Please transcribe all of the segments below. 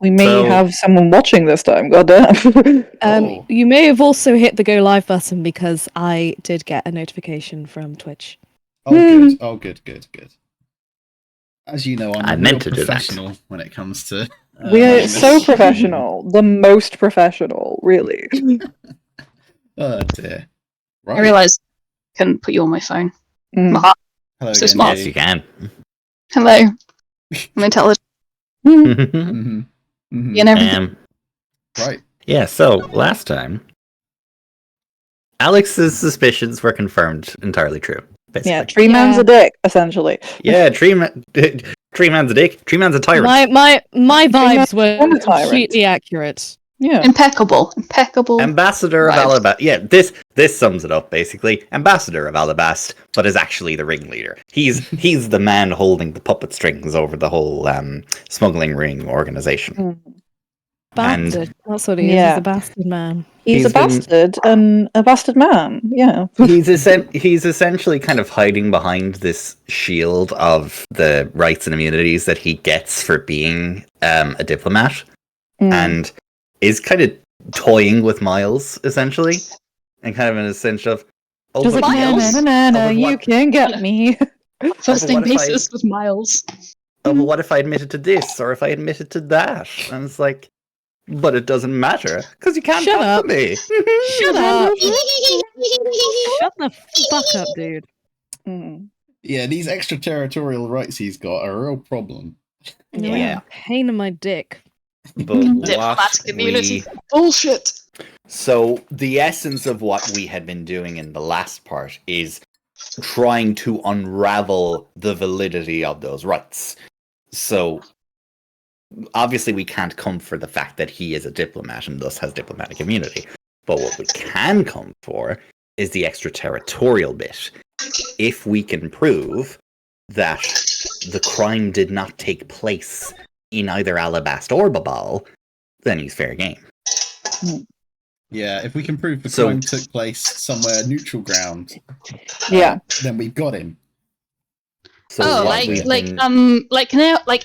We may have someone watching this time, goddamn. You may have also hit the go live button because I did get a notification from Twitch. Oh, good. Oh, good. As you know, I'm meant to professional when it comes to... We're so professional. The most professional, really. Oh, dear. Right. I realised I couldn't put you on my phone. Hello so again, smart. Yes, you can. Hello. I'm intelligent. You know. Right. Yeah, so last time, Alex's suspicions were confirmed entirely true. Basically. Yeah, Tree Man's a dick, essentially. Yeah, Tree Man's a dick. Tree Man's a tyrant. My vibes were completely accurate. Yeah, impeccable. Ambassador of Alabast. Yeah, this sums it up basically. Ambassador of Alabast, but is actually the ringleader. He's the man holding the puppet strings over the whole smuggling ring organization. Bastard. That's what he is. He's a bastard man. He's a bastard and a bastard man. Yeah. He's essentially kind of hiding behind this shield of the rights and immunities that he gets for being a diplomat, and is kind of toying with Miles essentially, and kind of in a sense of, just like, you can get me. Trusting basis with Miles. Oh, but what if I admitted to this, or if I admitted to that? And it's like, but it doesn't matter, because you can't talk to me. Shut up. Shut the fuck up, dude. Yeah, these extraterritorial rights he's got are a real problem. Yeah. Pain in my dick. But diplomatic immunity. Bullshit. So the essence of what we had been doing in the last part is trying to unravel the validity of those rights. So obviously we can't come for the fact that he is a diplomat and thus has diplomatic immunity. But what we can come for is the extraterritorial bit. If we can prove that the crime did not take place in either Alabast or Babal, then he's fair game. Yeah, if we can prove the crime took place somewhere neutral ground, then we've got him. So like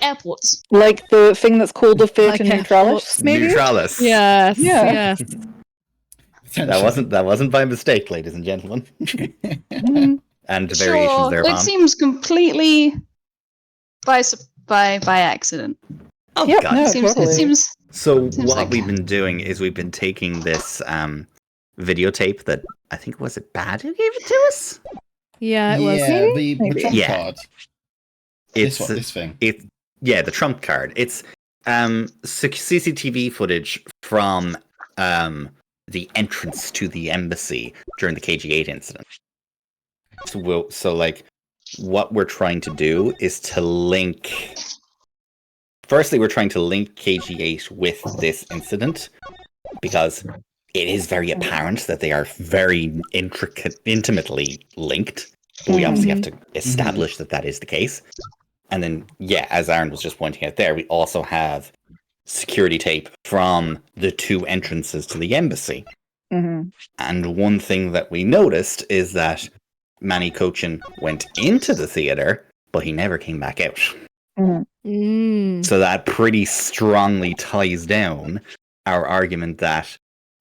airports. Like the thing that's called the Theatre Neutralis, maybe? Neutralis. Yes. That wasn't by mistake, ladies and gentlemen. And variations thereof. It seems completely by accident. Oh, yeah, God. no, it seems. So what we've been doing is we've been taking this videotape that I think was it Bad who gave it to us? Yeah, it was. The trump card. It's this thing. The trump card. It's CCTV footage from the entrance to the embassy during the KG8 incident. So like, what we're trying to do is to link. Firstly, we're trying to link KG8 with this incident because it is very apparent that they are very intimately linked. But we obviously have to establish that that is the case. And then, as Aaron was just pointing out there, we also have security tape from the two entrances to the embassy. And one thing that we noticed is that Manny Cochin went into the theater, but he never came back out. So that pretty strongly ties down our argument that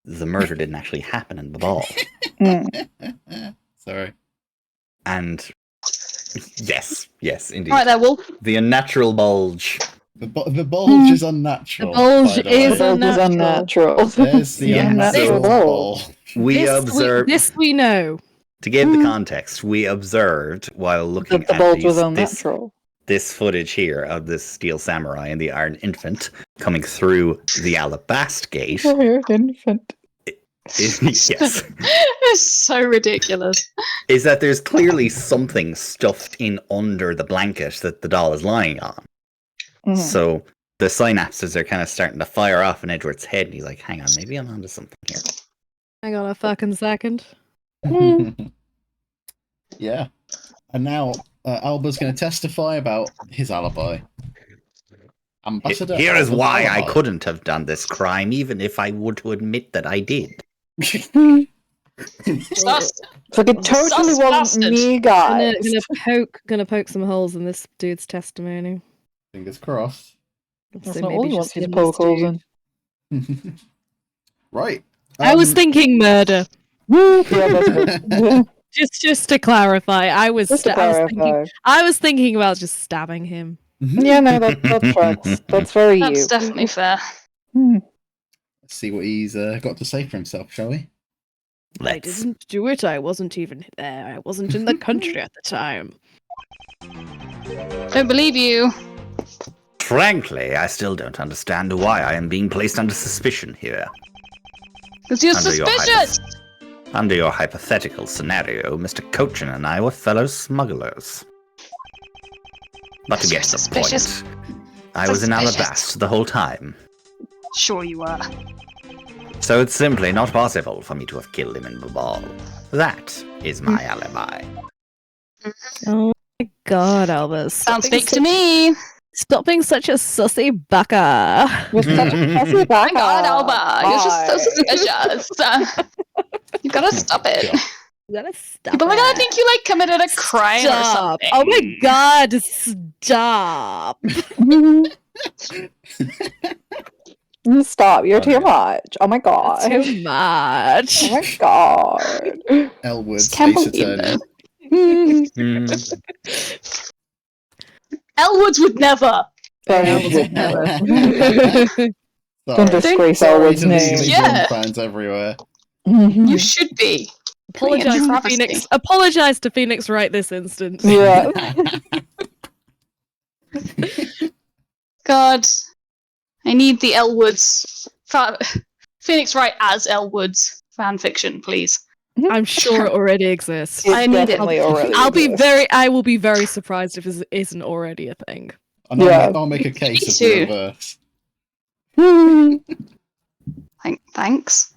the murder didn't actually happen in the ball. Sorry. And yes, indeed. All right, there, Wolf. The unnatural bulge. The bulge is unnatural. The bulge is unnatural. There's the unnatural bulge. This we know. To give the context, we observed while looking the bulge was unnatural. This footage here of this Steel Samurai and the Iron Infant coming through the Alabast Gate. Iron Infant. Yes. It's so ridiculous. Is that there's clearly something stuffed in under the blanket that the doll is lying on. So the synapses are kind of starting to fire off in Edgeworth's head, and he's like, hang on, maybe I'm onto something here. Hang on a fucking second. Yeah. And now Alba's going to testify about his alibi. Ambassador Here is why I alibi. couldn't have done this crime, even if I were to admit that I did. It's like it totally wasn't me, guys. Gonna poke some holes in this dude's testimony. Fingers crossed. That's So not maybe all he just wants you to him, poke this holes dude. in. Right. I was thinking murder. Yeah, that's good. Just to clarify, I was Just to clarify. I was thinking about just stabbing him. Yeah, no, that tracks. That's very That's you. definitely fair. Let's see what he's got to say for himself, shall we? I Let's. didn't do it. I wasn't even there. I wasn't in the country at the time. Don't believe you. Frankly, I still don't understand why I am being placed under suspicion here. Because you're Under your suspicious! Under your hypothetical scenario, Mr. Cochin and I were fellow smugglers. But to You're get to the suspicious. point, I was in Suspicious. Alabast the whole time. Sure you are. So it's simply not possible for me to have killed him in Babal. That is my alibi. Oh my god, Albus. Sounds fake to me. Stop being such a sussy baka. You're such a fussy My god, Alba. You're just so Bye. suspicious. You gotta stop it. You gotta stop. People are gonna it. think you like committed a crime or Stop. something. Oh my god, stop. Stop, you're too much. Oh my god. Too much. Oh my god. Elwood, Just can't Space believe Attorney. it. Elwoods would never. Don't disgrace Sorry Elwood's to the name. Legion Yeah. fans everywhere. You should be. Apologize to Travesty. Phoenix. Apologize to Phoenix right this instant. Yeah. God. I need the Elwoods. Phoenix Wright as Elwoods fanfiction, please. I'm sure it already exists. It I need it. definitely already exists. I will be very surprised if it isn't already a thing. And Yeah. I'll make a case of too. the reverse. Thanks.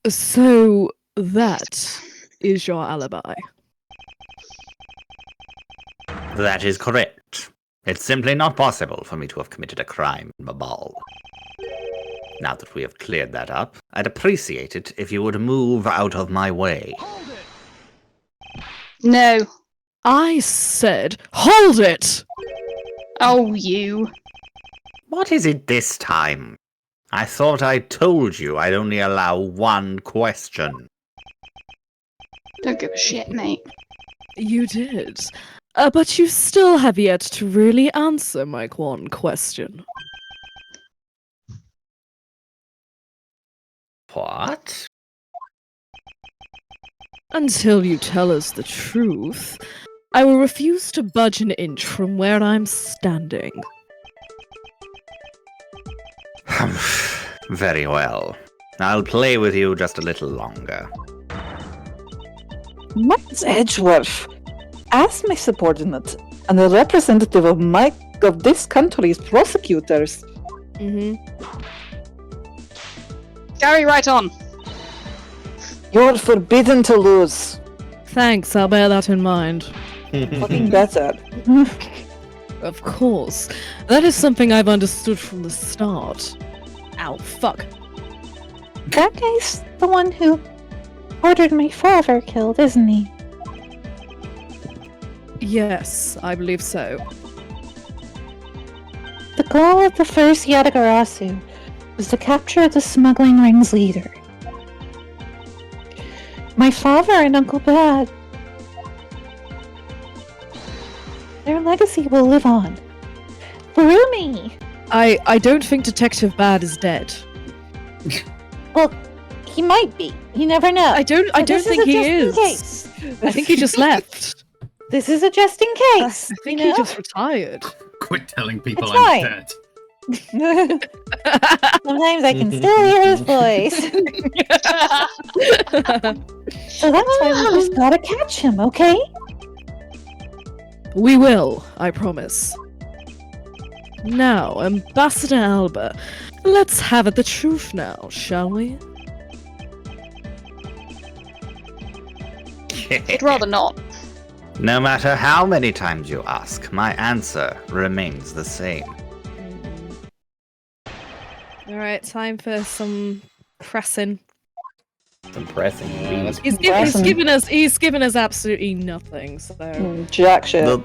So that is your alibi. That is correct. It's simply not possible for me to have committed a crime in Babal. Now that we have cleared that up, I'd appreciate it if you would move out of my way. No. I said, hold it! Oh, you. What is it this time? I thought I told you I'd only allow one question. Don't give a shit, mate. You did. But you still have yet to really answer my one question. What? Until you tell us the truth, I will refuse to budge an inch from where I'm standing. Very well. I'll play with you just a little longer. Miles Edgeworth, as my subordinate and a representative of this country's prosecutors, Carry right on. you're forbidden to lose. Thanks, I'll bear that in mind. Fucking better. Of course. That is something I've understood from the start. Ow, fuck. That guy's the one who ordered my father killed, isn't he? Yes, I believe so. The goal of the first Yatagarasu was to capture the smuggling ring's leader. My father and Uncle Bad. Their legacy will live on. Through me! I don't think Detective Bad is dead. Well, he might be. You never know. I don't This think a he just in is. case. I think he just left. This is a just in case. I think you he know? just retired. Quit telling people It's I'm fine. dead. Sometimes I can still hear his voice. So that's why we just gotta catch him, okay? We will, I promise. Now, Ambassador Alba, let's have it the truth now, shall we? I'd rather not. No matter how many times you ask, my answer remains the same. Alright, time for some pressing. Some pressing let's- He's given us absolutely nothing, so Jack shit.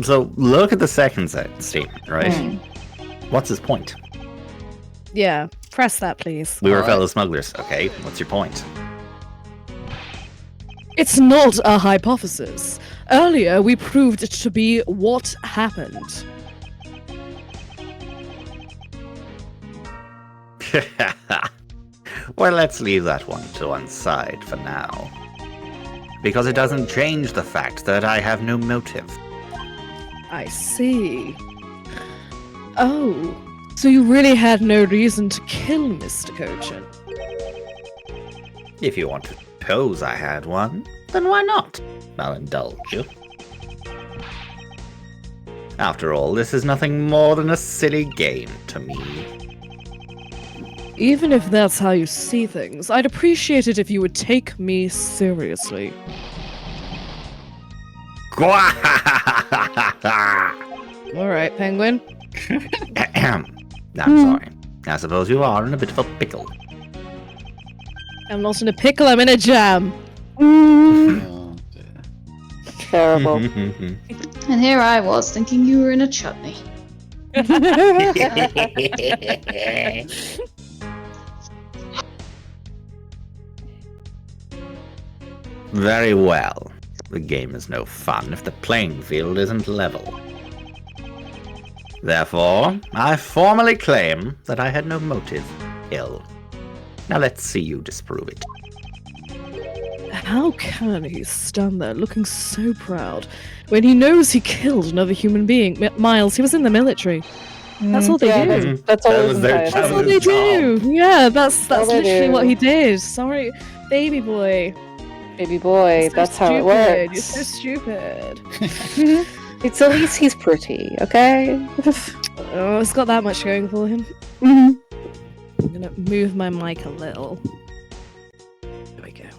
So look at the second statement, right? What's his point? Yeah, press that, please. We were fellow smugglers. Okay, what's your point? It's not a hypothesis. Earlier, we proved it to be what happened. Well, let's leave that one to one side for now. Because it doesn't change the fact that I have no motive. I see. Oh, so you really had no reason to kill Mr. Cochin? If you want to suppose I had one, then why not? I'll indulge you. After all, this is nothing more than a silly game to me. Even if that's how you see things, I'd appreciate it if you would take me seriously. Alright, Penguin. I'm sorry. I suppose you are in a bit of a pickle. I'm not in a pickle, I'm in a jam. Oh, dear. Terrible. And here I was thinking you were in a chutney. Very well. The game is no fun if the playing field isn't level. Therefore, I formally claim that I had no motive to kill. Now let's see you disprove it. How can he stand there looking so proud when he knows he killed another human being? Miles, he was in the military. That's all they do. That's all, That was their entire- That's all they job. do. Yeah, that's all they literally do. what he did. Sorry, baby boy. Baby boy, You're so that's how it stupid. works. You're so stupid. It's at least he's pretty, okay? Oh, it's got that much going for him. Mhm. I'm gonna move my mic a little. There we go.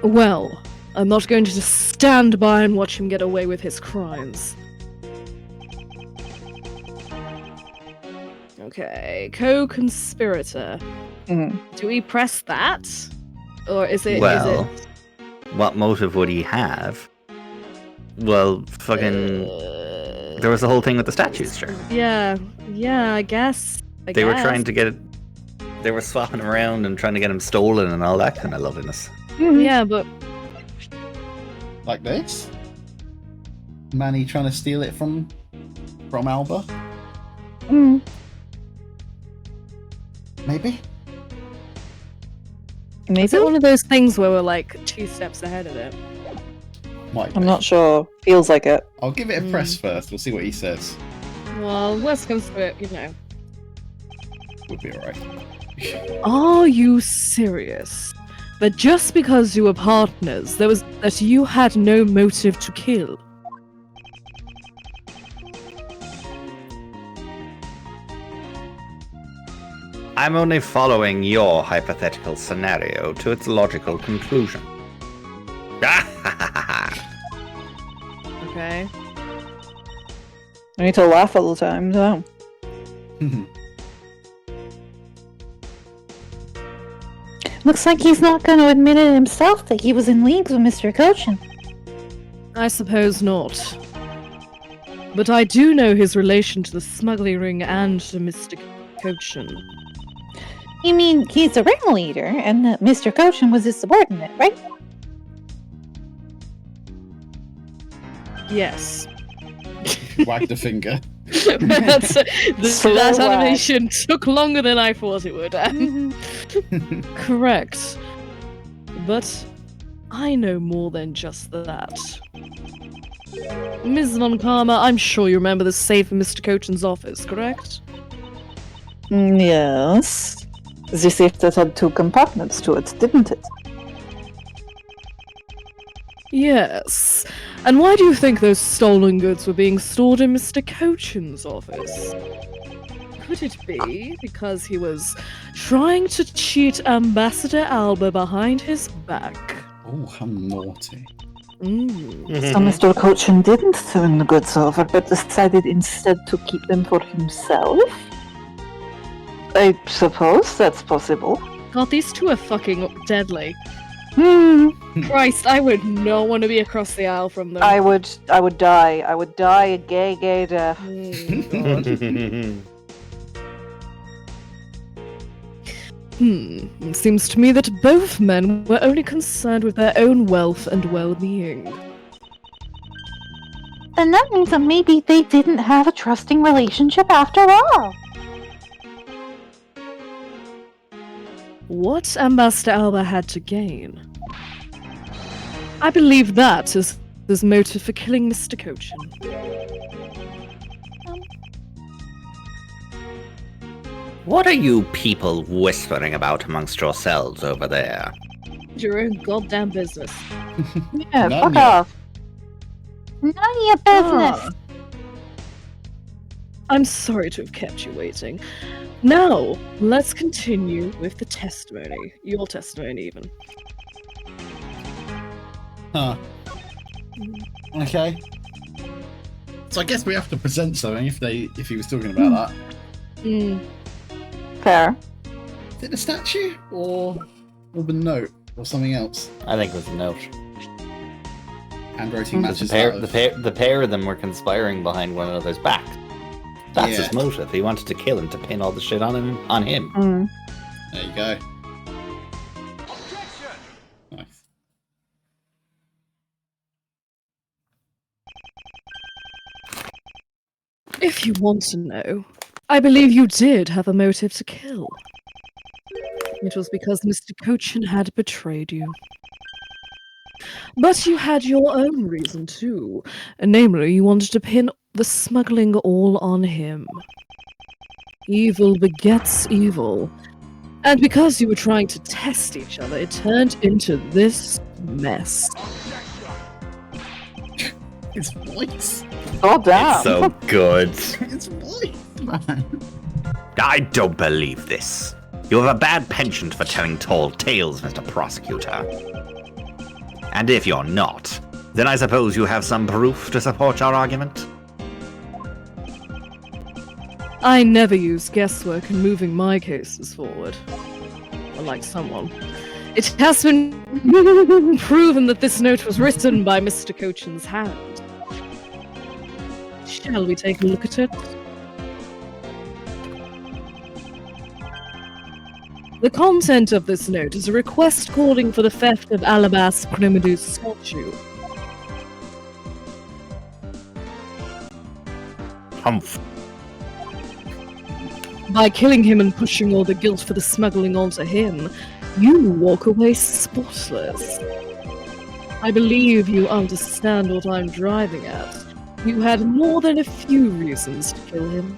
Well, I'm not going to just stand by and watch him get away with his crimes. Okay, co-conspirator. Mhm. Do we press that? Or is it... Well, what motive would he have? Well, fucking... There was the whole thing with the statues, sure. Yeah, I guess. They were trying to get it... They were swapping around and trying to get him stolen and all that kind of loveliness. Yeah, but... Like this? Manny trying to steal it from Alba? Mm. Maybe? Is Maybe? it one of those things where we're like 2 steps ahead of it? Might I'm be. not sure. Feels like it. I'll give it a press first. We'll see what he says. Well, worst comes to it, you know. Would be alright. Are you serious? That just because you were partners, that you had no motive to kill? I'm only following your hypothetical scenario to its logical conclusion. Okay. I need to laugh all the time, so. Looks like he's not going to admit it himself that he was in league with Mr. Cochin. I suppose not. But I do know his relation to the smuggling ring and to Mr. Cochin. You mean he's a ringleader and that Mr. Cochin was his subordinate, right? Yes. Wagged a finger. Slow that wag. animation took longer than I thought it would. Correct. But I know more than just that. Ms. Von Karma, I'm sure you remember the safe in Mr. Cochin's office, correct? Yes. The safe that had 2 compartments to it, didn't it? Yes. And why do you think those stolen goods were being stored in Mr. Cochin's office? Could it be because he was trying to cheat Ambassador Alba behind his back? Oh, how naughty. So Mr. Cochin didn't turn the goods over, but decided instead to keep them for himself? I suppose that's possible. God, these two are fucking deadly. Christ, I would not want to be across the aisle from them. I would die. I would die a gay death. God. It seems to me that both men were only concerned with their own wealth and well-being. Then that means that maybe they didn't have a trusting relationship after all. What Ambassador Alba had to gain? I believe that is his motive for killing Mr. Cochin. What are you people whispering about amongst yourselves over there? Your own goddamn business. Yeah, None fuck yet. off. None of your business. Ah. I'm sorry to have kept you waiting. Now, let's continue with the testimony. Your testimony, even. Huh. Okay. So I guess we have to present something if he was talking about that. Fair. Is it a statue or the note or something else? I think it was a note. Handwriting Because matches the pair of them were conspiring behind one another's backs. That's Yeah. his motive. He wanted to kill him to pin all the shit on him. There you go. Nice. If you want to know, I believe you did have a motive to kill. It was because Mr. Cochin had betrayed you. But you had your own reason too, namely you wanted to pin the smuggling all on him. Evil begets evil. And because you were trying to test each other, it turned into this mess. His voice. Oh damn. It's so good. His voice, man. I don't believe this. You have a bad penchant for telling tall tales, Mr. Prosecutor. And if you're not, then I suppose you have some proof to support your argument? I never use guesswork in moving my cases forward. Unlike someone. It has been proven that this note was written by Mr. Cochin's hand. Shall we take a look at it? The content of this note is a request calling for the theft of Alabaster Primidu's statue. Humph. By killing him and pushing all the guilt for the smuggling onto him, you walk away spotless. I believe you understand what I'm driving at. You had more than a few reasons to kill him.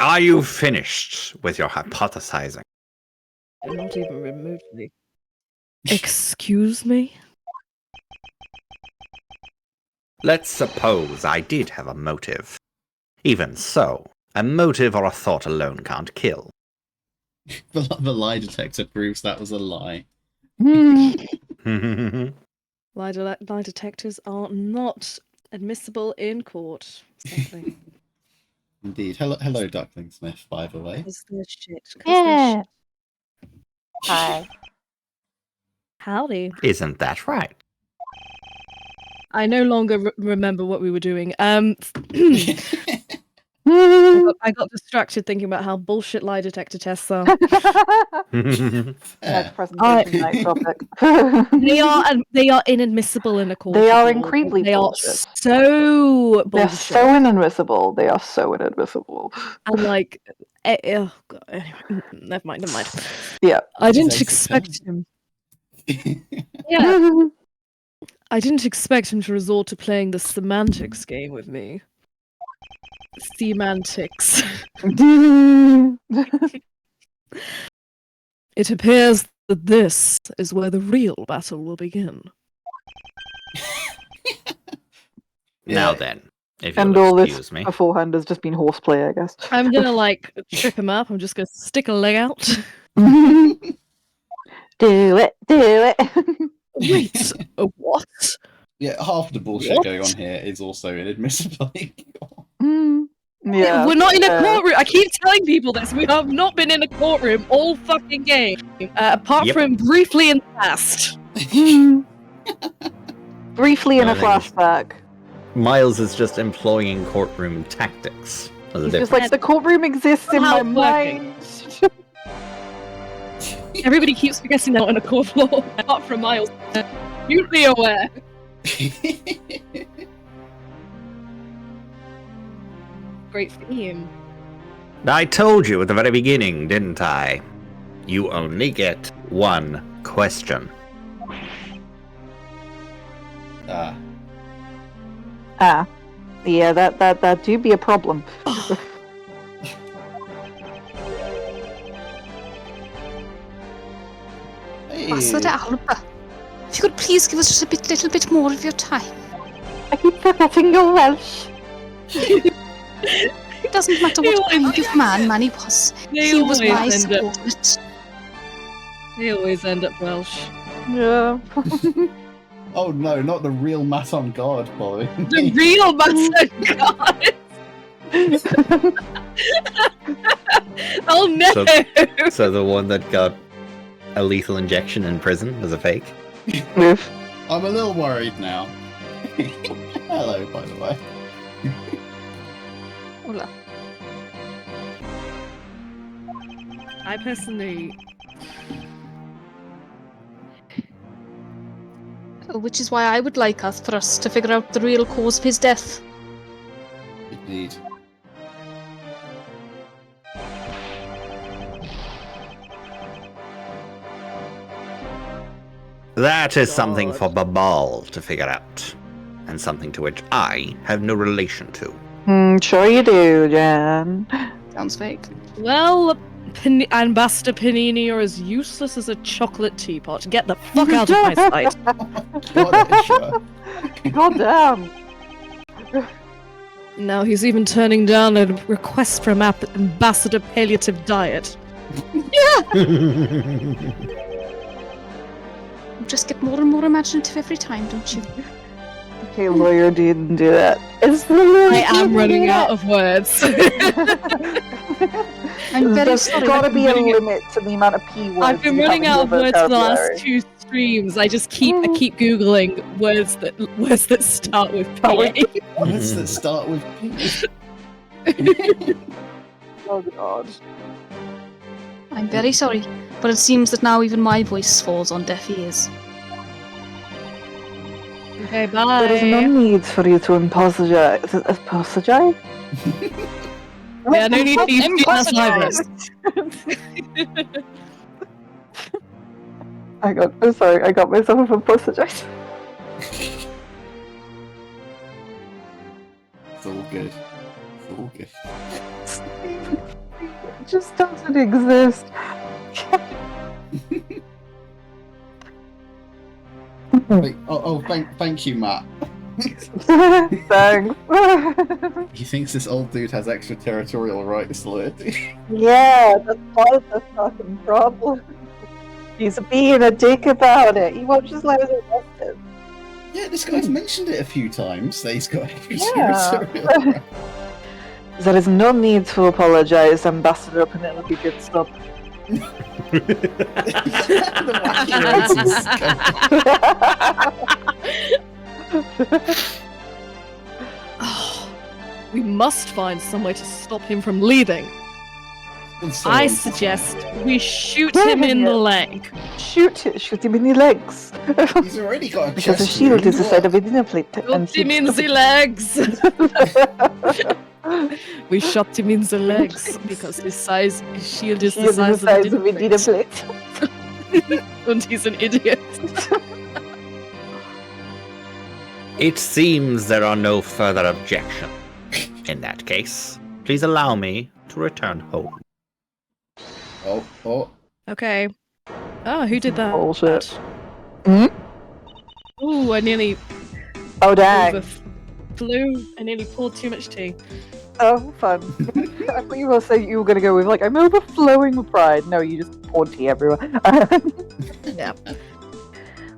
Are you finished with your hypothesizing? Not even remotely. Excuse me? Let's suppose I did have a motive. Even so, a motive or a thought alone can't kill. The lie detector proves that was a lie. Lie detectors are not admissible in court. Sadly. Indeed. Hello, Duckling Smith, by the way. Cause they're shit. Yeah. Hi. Howdy. Isn't that right? I no longer remember what we were doing. I got distracted thinking about how bullshit lie detector tests are. Next presentation, next topic. They are inadmissible in a court. They of are law. incredibly They bullshit. are so bullshit. They're so inadmissible. They are so inadmissible. And like, oh God, anyway, never mind. Yeah. I didn't He's expect him. Yeah, I didn't expect him to resort to playing the semantics game with me. Semantics. It appears that this is where the real battle will begin. Now then, if And you'll all excuse this me. beforehand has just been horseplay, I guess. I'm gonna like trip him up. I'm just gonna stick a leg out. Do it. Wait, a what? Yeah, half the bullshit What? going on here is also inadmissible. Yeah. We're not in a courtroom. I keep telling people this. We have not been in a courtroom all fucking game. Apart Yep. from briefly in the past. Briefly in I a think it's- flashback. Miles is just employing courtroom tactics. There's a He's just difference. like, the courtroom exists in How my it's working. mind. Everybody keeps forgetting that on a court floor, apart from Miles. Acutely aware. Great theme. I told you at the very beginning, didn't I? You only get one question. Ah. Yeah, that do be a problem. Hey. Ambassador Alba, if you could please give us just little bit more of your time. I keep forgetting you're Welsh. It doesn't matter They what always- kind of man he was. He was my always end up. subordinate. They always end up Welsh. Yeah. Oh no, not the real Matt on guard, boy. The real Master God. Oh no! So the one that got a lethal injection in prison was a fake? Move. I'm a little worried now. Hello, by the way. Hola. I personally, Which is why I would like us for us to figure out the real cause of his death. Indeed. That is something for Babal to figure out. And something to which I have no relation to. Sure you do, Jan. Sounds fake. well, Ambassador Panini, you're as useless as a chocolate teapot. Get the fuck out of my sight. Got it, sure. God damn. Now he's even turning down a request from Ambassador Palliative Diet. You just get more and more imaginative every time, don't you? Okay, lawyer didn't do that. It's the lawyer. I am running out of words. I'm very There's sorry. gotta be a running out- limit to the amount of P words. I've been you have running in out of your words for the last vocabulary. 2 streams. I keep googling words that start with Oh, PA. Words that start with P. Oh god. I'm very sorry, but it seems that now even my voice falls on deaf ears. Okay, There is no bye. need for you to apologize. Apologize? Yeah, no need for you to do that either. I'm sorry, I got myself apologize. It's all good. It's all good. It just doesn't exist. Wait, thank you, Matt. Thanks. He thinks this old dude has extraterritorial rights, Lloyd. Yeah, that's part of the fucking problem. He's being a dick about it. He won't just let us arrest him. Yeah, this guy's mentioned it a few times that he's got Yeah. extraterritorial rights. There is no need to apologize, Ambassador Penelope Goodstop. The wacky racist guy. Oh, we must find some way to stop him from leaving. Been so I long. suggest we shoot him in the leg. Shoot him in the legs. He's already got a Because the chest shield wound, is the side what? of a dinner plate. Shoot him in the legs. We shot him in the legs because his shield is the Shield is size the of size of a dinner plate. and he's an idiot. It seems there are no further objections. In that case, please allow me to return home. Oh. Okay. Oh, who did that? Bullshit. Hmm? Ooh, I nearly Oh, dang. overflew. I nearly poured too much tea. Oh, fun. I thought you were saying you were going to go with, like, I'm overflowing with pride. No, you just poured tea everywhere. Yeah.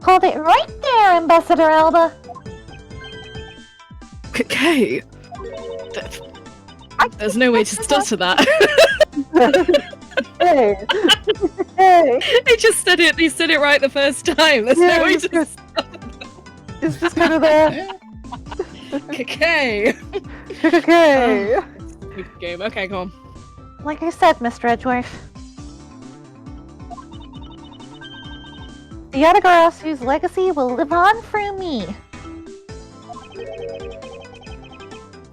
Hold it right there, Ambassador Alba. Okay. There's no way to stutter that. Hey, hey. He just said it. He said it right the first time. There's Yeah, no way it's to. just- It's just kind of there. Okay. Okay. Good game. Okay, go on. Like I said, Mr. Edgeworth. The Yatagarasu's legacy will live on through me.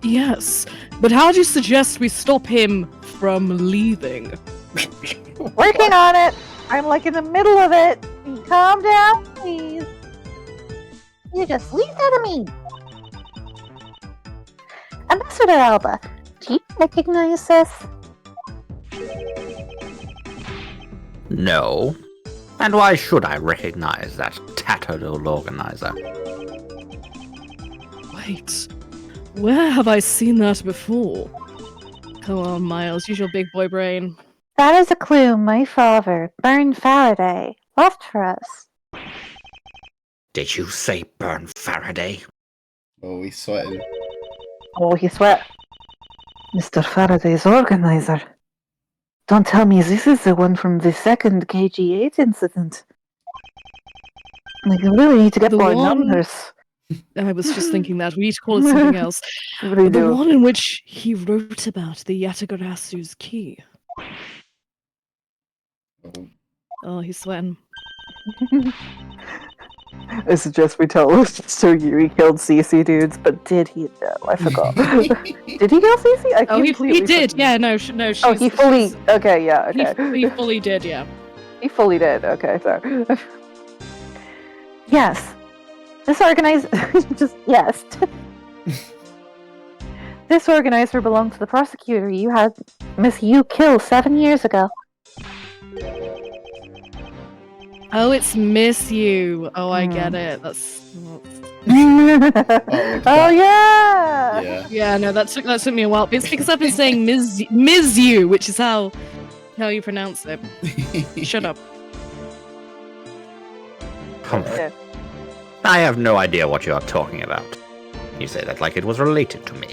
Yes, but how do you suggest we stop him from leaving? Working on it. I'm like in the middle of it. Calm down, please. You just leave that to me. Ambassador Alba, do you recognize this? No. And why should I recognize that tattered old organizer? Wait, where have I seen that before? Come on, Miles, use your big boy brain. That is a clue my father, Bern Faraday, left for us. Did you say Burn Faraday? Oh, he's sweating. Oh, he sweat. Mr. Faraday's organizer. Don't tell me this is the one from the second KG8 incident. Like, I really need to get The more one- numbers. I was just thinking that. We need to call it something else. Really The do. one in which he wrote about the Yatagarasu's key. Oh. Oh, he's sweating. I suggest we tell so Yuri killed Cece dudes, but did he? No, I forgot. Did he kill Cece? I Oh, he completely did. forgot. Yeah, no, no. Oh, he fully. Okay, yeah, He, okay. he fully did. Yeah. He fully did. Okay, sorry. Yes. This organizer... just, yes. This organizer belonged to the prosecutor you had Miss Yu kill 7 years ago. Oh, it's Miss You. Oh, I get it. That's. Oh, yeah! Yeah. Yeah, no, that took me a while. It's because I've been saying Ms. You, which is how you pronounce it. Shut up. Yeah. I have no idea what you are talking about. You say that like it was related to me.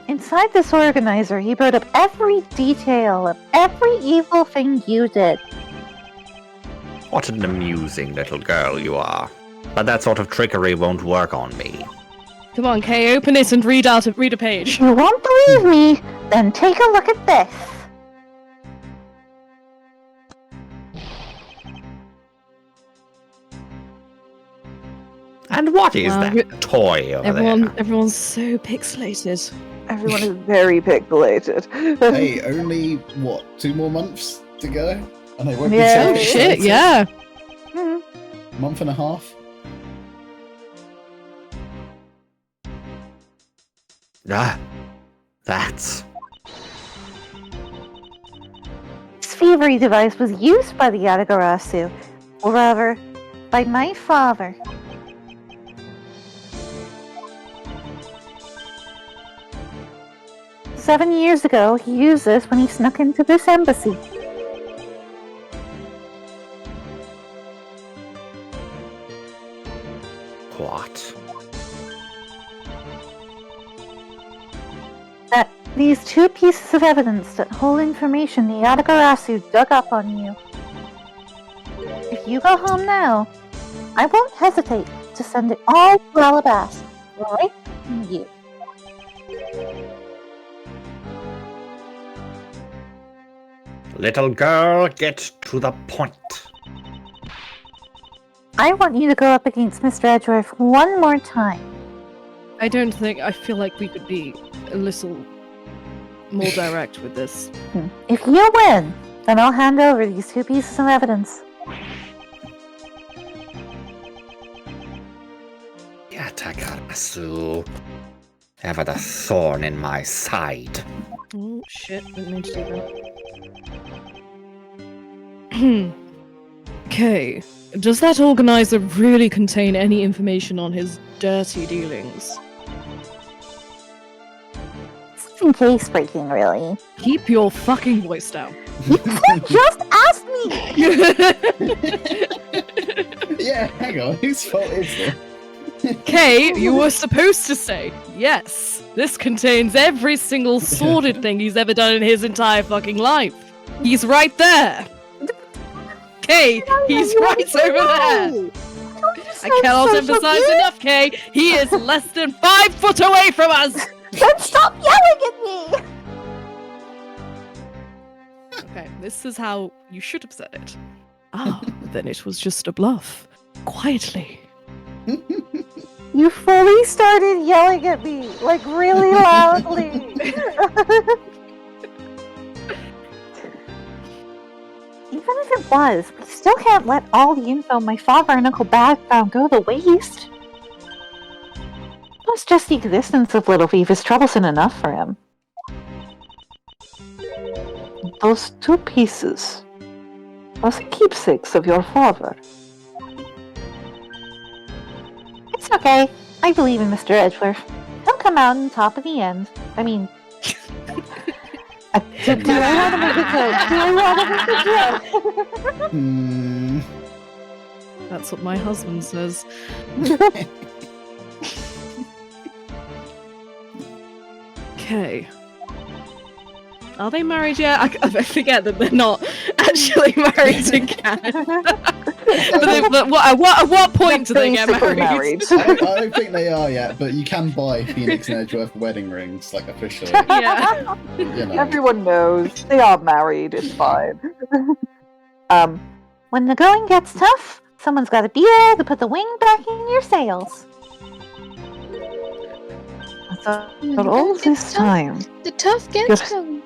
Inside this organizer, he wrote up every detail of every evil thing you did. What an amusing little girl you are. But that sort of trickery won't work on me. Come on, Kay, open it and read a page. If you won't believe me, then take a look at this. And what is Wow, that toy over there? Everyone's so pixelated. Everyone is very pixelated. Hey, only, what, 2 more months to go? And they won't Yeah. Oh be so shit! excited. Yeah. Month and a half? Ah, that's... This thievery device was used by the Yatagarasu, or rather, by my father. "7 years ago, he used this when he snuck into this embassy. What? That these 2 pieces of evidence that hold information the Yatagarasu dug up on you. If you go home now, I won't hesitate to send it all to Alabas, right from you." Little girl, get to the point. I want you to go up against Mr. Edgeworth one more time. I feel like we could be a little more direct with this. If you win, then I'll hand over these 2 pieces of evidence. Yatagarasu. Ever the thorn in my side. Oh shit! Didn't mean to do that. Okay. Does that organizer really contain any information on his dirty dealings? Some case breaking, really. Keep your fucking voice down. Just ask me! Yeah, hang on, whose fault is it? Kay, you were supposed to say, yes, this contains every single sordid thing he's ever done in his entire fucking life. He's right there. Kay, he's right over there. I cannot emphasize enough, Kay. He is less than 5 foot away from us. Then stop yelling at me! Okay, this is how you should have said it. Ah, then it was just a bluff. Quietly. You fully started yelling at me, like really loudly. Even if it was, we still can't let all the info my father and Uncle Bag found go to waste. Plus, just the existence of Little Thief is troublesome enough for him. Those 2 pieces are keepsakes of your father. It's okay. I believe in Mr. Edgeworth. He'll come out on top at the end. I mean... Do I want to make a joke? That's what my husband says. Okay. Are they married yet? I forget that they're not actually married to Canada. but at what point do they get married? I don't think they are yet, but you can buy Phoenix and Edgeworth wedding rings, like, officially. Yeah. You know. Everyone knows. They are married. It's fine. When the going gets tough, someone's got to be there to put the wind back in your sails. But all this time, The tough gets going.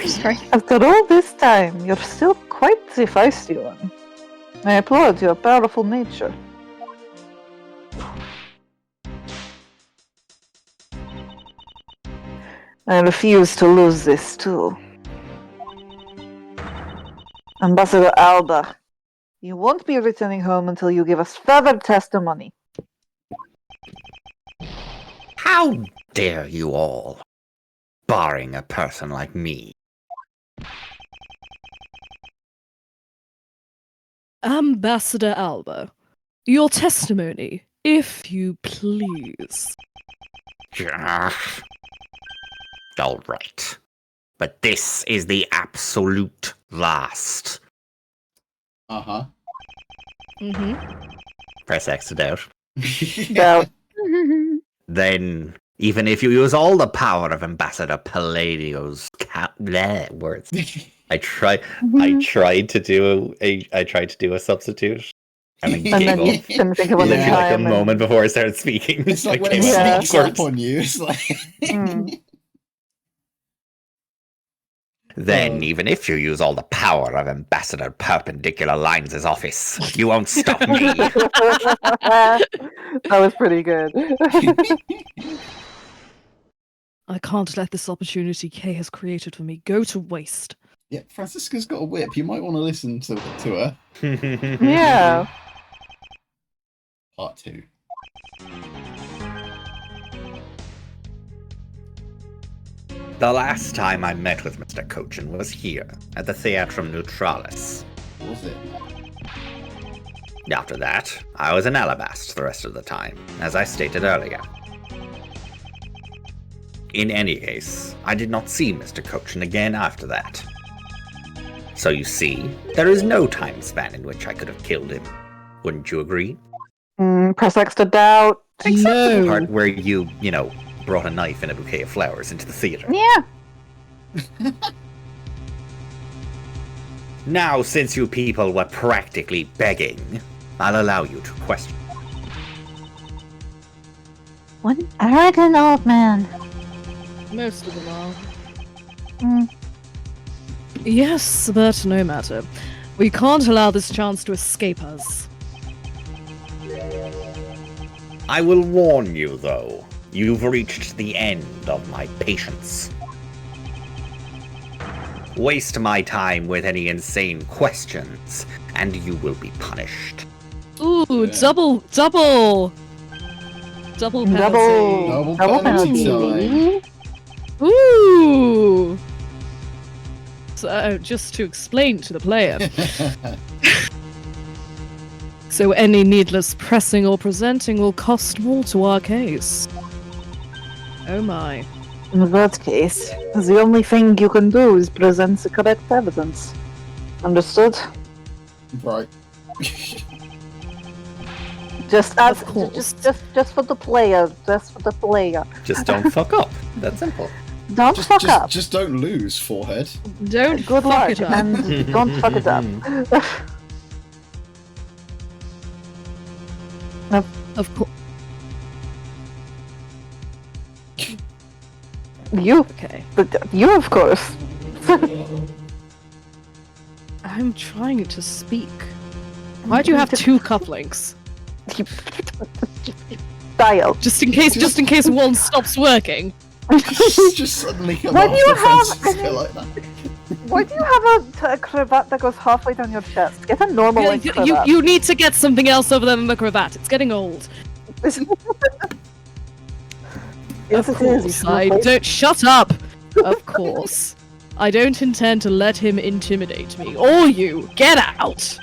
Sorry. after all this time, you're still quite the feisty one. I applaud your powerful nature. I refuse to lose this too. Ambassador Alba, you won't be returning home until you give us further testimony. How dare you all? Barring a person like me. Ambassador Alba, your testimony, if you please. All right. But this is the absolute last. Uh-huh. Mm-hmm. Press X to doubt. Now, Then, even if you use all the power of Ambassador Palladio's words, I tried to do a substitute, and then and then you gave up. couldn't think of one Literally in like a time. moment before I started speaking. It's like I when came it up with sneaks words. up on you. It's like... Then, even if you use all the power of Ambassador Perpendicular Lines' office, you won't stop me. That was pretty good. I can't let this opportunity Kay has created for me go to waste. Yeah, Francisca's got a whip. You might want to listen to her. Yeah. Part 2. The last time I met with Mr. Cochin was here, at the Theatrum Neutralis. Was it? After that, I was in Alabast the rest of the time, as I stated earlier. In any case, I did not see Mr. Cochin again after that. So you see, there is no time span in which I could have killed him. Wouldn't you agree? Press X to doubt. The part where you brought a knife and a bouquet of flowers into the theater. Yeah. Now, since you people were practically begging, I'll allow you to question. What an arrogant old man. Most of them are. Mm. Yes, but no matter. We can't allow this chance to escape us. I will warn you, though. You've reached the end of my patience. Waste my time with any insane questions, and you will be punished. Ooh, Yeah. double penalty. Double penalty time. Ooh. So, just to explain to the player. So any needless pressing or presenting will cost more to our case. Oh my. In that case, the only thing you can do is present the correct evidence. Understood? Right. Just as Of course. just for the player. Just for the player. Just don't fuck up. That's simple. Don't fuck up. Just don't lose, forehead. Don't Good fuck luck, it up. and don't fuck it up. Of course. You, Okay. you of course. I'm trying to speak. Why do you have two cufflinks? Style. Just in case one stops working. Just suddenly come Why off do you the fence have and go like that. Why do you have a cravat that goes halfway down your chest? Get a normal length cravat. You need to get something else other than the cravat. It's getting old. Yes, Of it is. course, I don't. Shut up. Of course, I don't intend to let him intimidate me or you. Get out.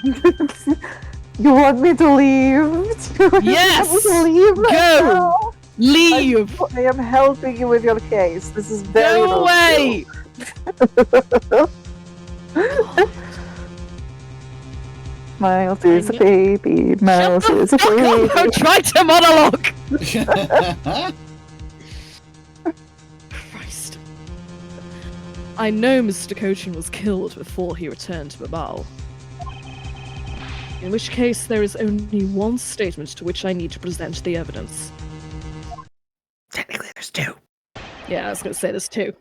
You want me to leave? Yes! You want me to leave right Go! now? Leave. I am helping you with your case. This is very Go away. Miles is a baby. Miles Shut is the a fuck baby. up. Don't try to monologue. Christ. I know Mr. Cochin was killed before he returned to Babal. In which case, there is only one statement to which I need to present the evidence. Technically, there's two. Yeah, I was going to say this too.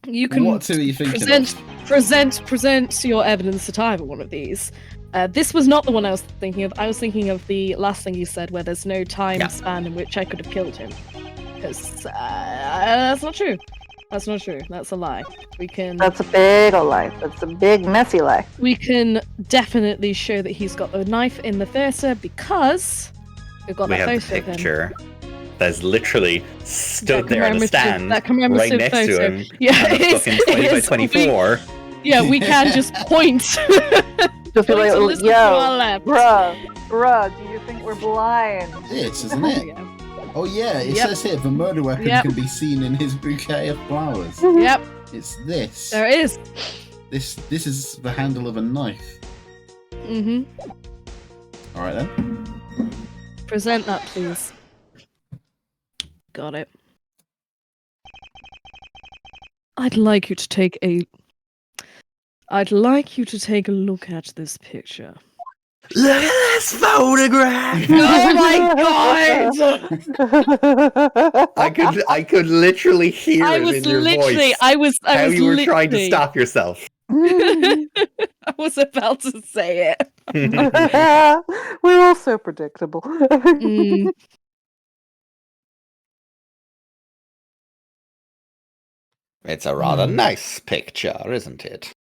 You can What two are you thinking of? present your evidence at either one of these. This was not the one I was thinking of. I was thinking of the last thing you said, where there's no time Yeah. span in which I could have killed him. Because that's not true. That's not true. That's a lie. We can That's a big old lie. That's a big messy lie. we can definitely show that he's got the knife in the theater because we've got We that have the photo of him. picture that's literally stood That there on the commemorative- stand that commemorative right next photo. to him. Yeah, on a it's- fucking 20 by it's- 24. Yeah, we can just point. Just be Point like, to oh, listen to our yo, left. bruh, do you think we're blind? It's, isn't it? Yeah. Oh yeah, it Yep. says here the murder weapon Yep. can be seen in his bouquet of flowers. Yep, It's this. there it is. This is the handle of a knife. Mm-hmm. All right then. Present that, please. Got it. I'd like you to take a look at this picture. Look at this photograph! Oh my god! I could literally hear I it was in your literally, voice. I was How you were trying to literally- stop yourself. I was about to say it. We're all so predictable. Mm. It's a rather nice picture, isn't it?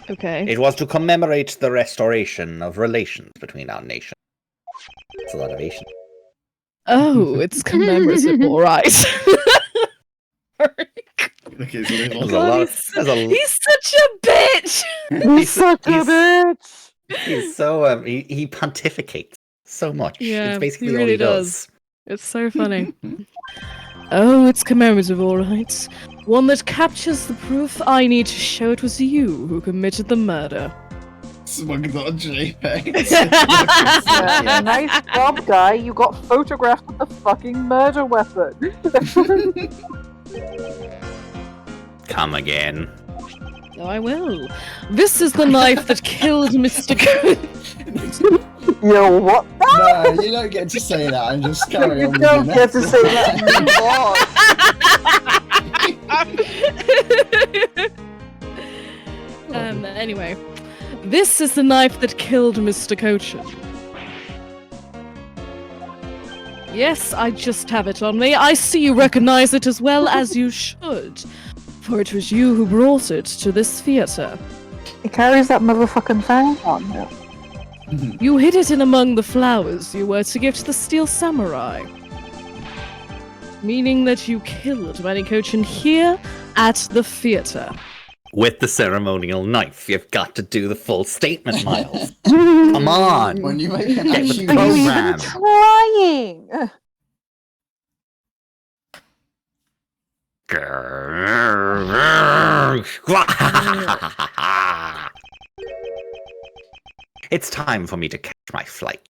Okay. It was to commemorate the restoration of relations between our nations. It's a lot of Asian. Oh, it's commemorative, all right. Look at his little. There's a lot of, there's a, He's such a bitch. He's such a bitch. he's so he pontificates so much. Yeah, it's basically he all really he does. It's so funny. Oh, it's commemorative, all right. One that captures the proof I need to show it was you who committed the murder. Smugged on JPEG. Yeah, nice job, guy. You got photographed with the fucking murder weapon. Come again. Oh, I will. This is the knife that killed Mr. Yo, what? No, you don't get to say that and just carry You on. don't with get your to say that anymore. Anyway. This is the knife that killed Mr. Cochin. Yes, I just have it on me. I see you recognize it as well as you should. For it was you who brought it to this theater. He carries that motherfucking thing on him. You hid it in among the flowers you were to give to the Steel Samurai. Meaning that you killed Manny Cochin here at the theater. with the ceremonial knife. You've got to do the full statement, Miles. Come on. When you make an Get with action the Are you program. even trying? It's time for me to catch my flight.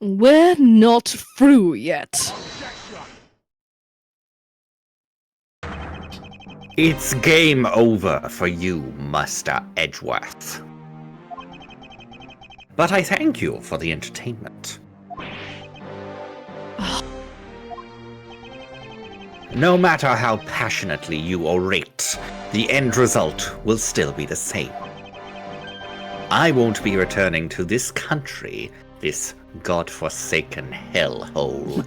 We're not through yet. It's game over for you, Master Edgeworth. But I thank you for the entertainment. No matter how passionately you orate, the end result will still be the same. I won't be returning to this country, this godforsaken hellhole,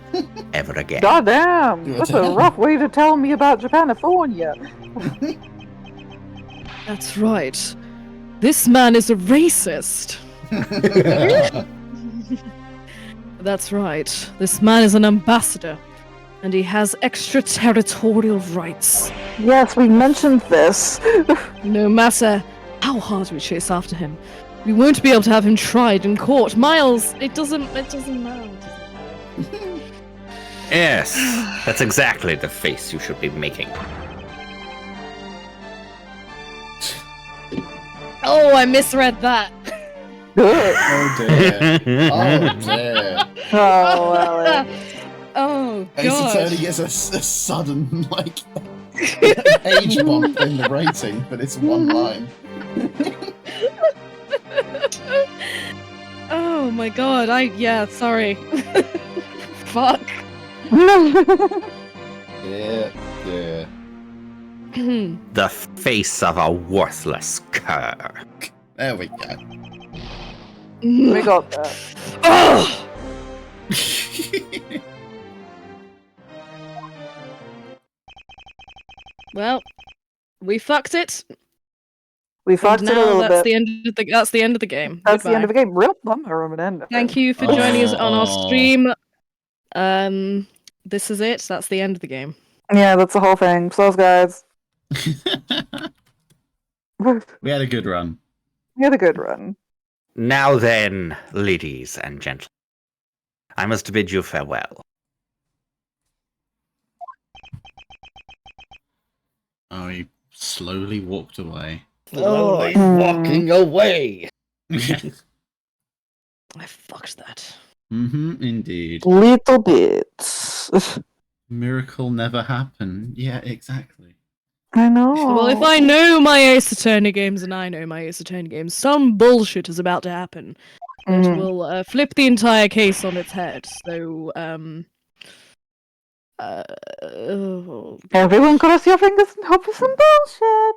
ever again. Goddamn, that's a rough way to tell me about Japanifornia. That's right. This man is a racist. That's right. This man is an ambassador, and he has extraterritorial rights. Yes, we mentioned this. No matter how hard we chase after him, we won't be able to have him tried in court. Miles, it doesn't matter. Yes, that's exactly the face you should be making. Oh, I misread that. Good. Oh dear. Oh dear. Oh, well. Oh, Ace Attorney God. gets a sudden, like, age bump in the rating, but it's one line. Oh my God, sorry. Fuck. Yeah, yeah. The face of a worthless cur. There we go. We got that. Oh! Well, we fucked it. We fucked and it a now little that's bit. the end of the that's the end of the game. That's the end of Goodbye. the game. Real bummer of an end. of Thank it. you for joining us on our Oh. stream. This is it. That's the end of the game. Yeah, that's the whole thing. So, guys, We had a good run. we had a good run. Now then, ladies and gentlemen, I must bid you farewell. Oh, he slowly walked away. Slowly Oh. walking away. Mm-hmm, I fucked that. indeed. Little bits. Miracle never happened. Yeah, exactly. I know. Well, if I know my Ace Attorney games and I know my Ace Attorney games, some bullshit is about to happen that Mhm. will flip the entire case on its head. So, Everyone cross your fingers and hope for some bullshit.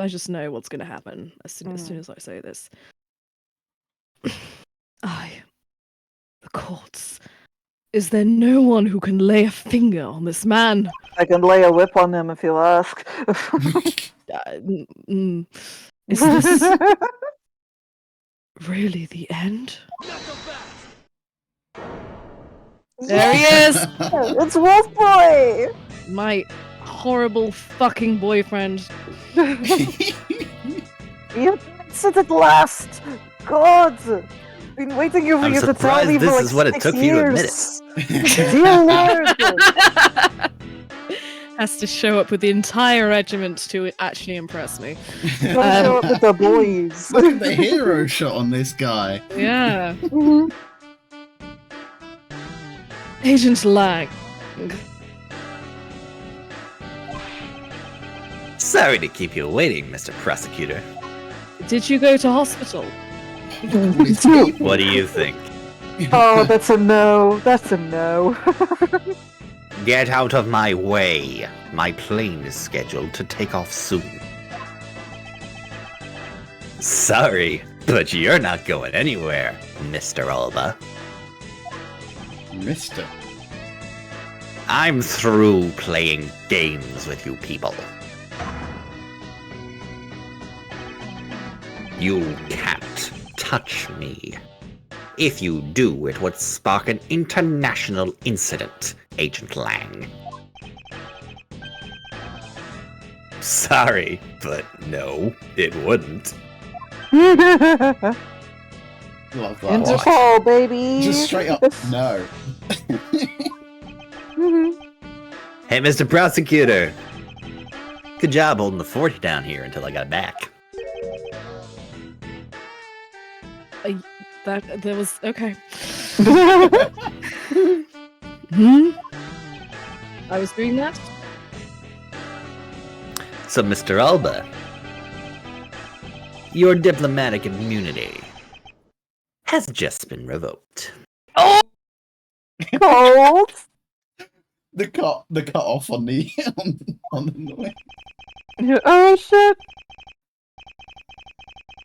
I just know what's going to happen as soon as I say this. The courts. Is there no one who can lay a finger on this man? I can lay a whip on them if you ask. Is this really the end? There he is! It's Wolf Boy! My horrible fucking boyfriend. You answered at last! God! Been waiting for I'm you to tell surprised me for this like is what it 6 took for you to admit years. Dear Lord! Has to show up with the entire regiment to actually impress me. Gotta show up with the boys. Look at the hero shot on this guy. Yeah. Agent Lang. Sorry to keep you waiting, Mr. Prosecutor. Did you go to hospital? What do you think? Oh, that's a no. That's a no. Get out of my way. My plane is scheduled to take off soon. Sorry, but you're not going anywhere, Mr. Alba. Mister. I'm through playing games with you people. You can't touch me. If you do, it would spark an international incident, Agent Lang. sorry, but no, it wouldn't. Love that. Interpol, baby. Just straight up, no. Hey, Mr. Prosecutor. Good job holding the fort down here until I got back. That was okay. I was doing that. So, Mr. Alba, your diplomatic immunity has just been revoked. Cold. The cut off on the on the noise. Oh shit.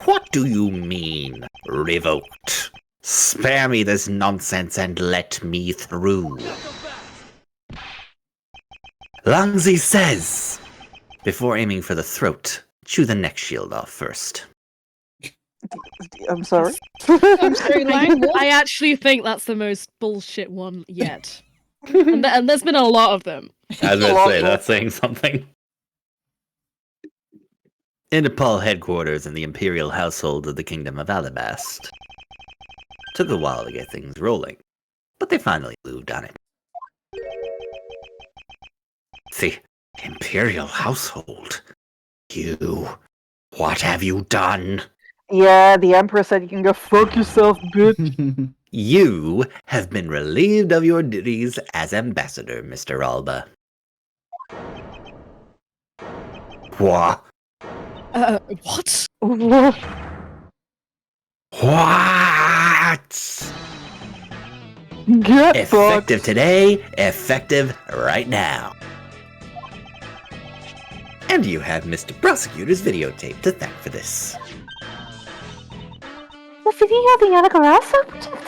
What do you mean, revoked? Spare me this nonsense and let me through. Langzi says, before aiming for the throat, chew the neck shield off first. I'm sorry. I'm sorry, Lang. I actually think that's the most bullshit one yet. And there's been a lot of them. I was going to say, that's saying something. Interpol headquarters in the Imperial household of the Kingdom of Alabast. Took a while to get things rolling, but they finally moved on it. The Imperial household? You... What have you done? Yeah, the Emperor said you can go fuck yourself, bitch. You have been relieved of your duties as ambassador, Mr. Alba. What? What? What? Get Effective fucked. today, effective right now. And you have Mr. Prosecutor's videotape to thank for this. The video of the Anagarasa protected?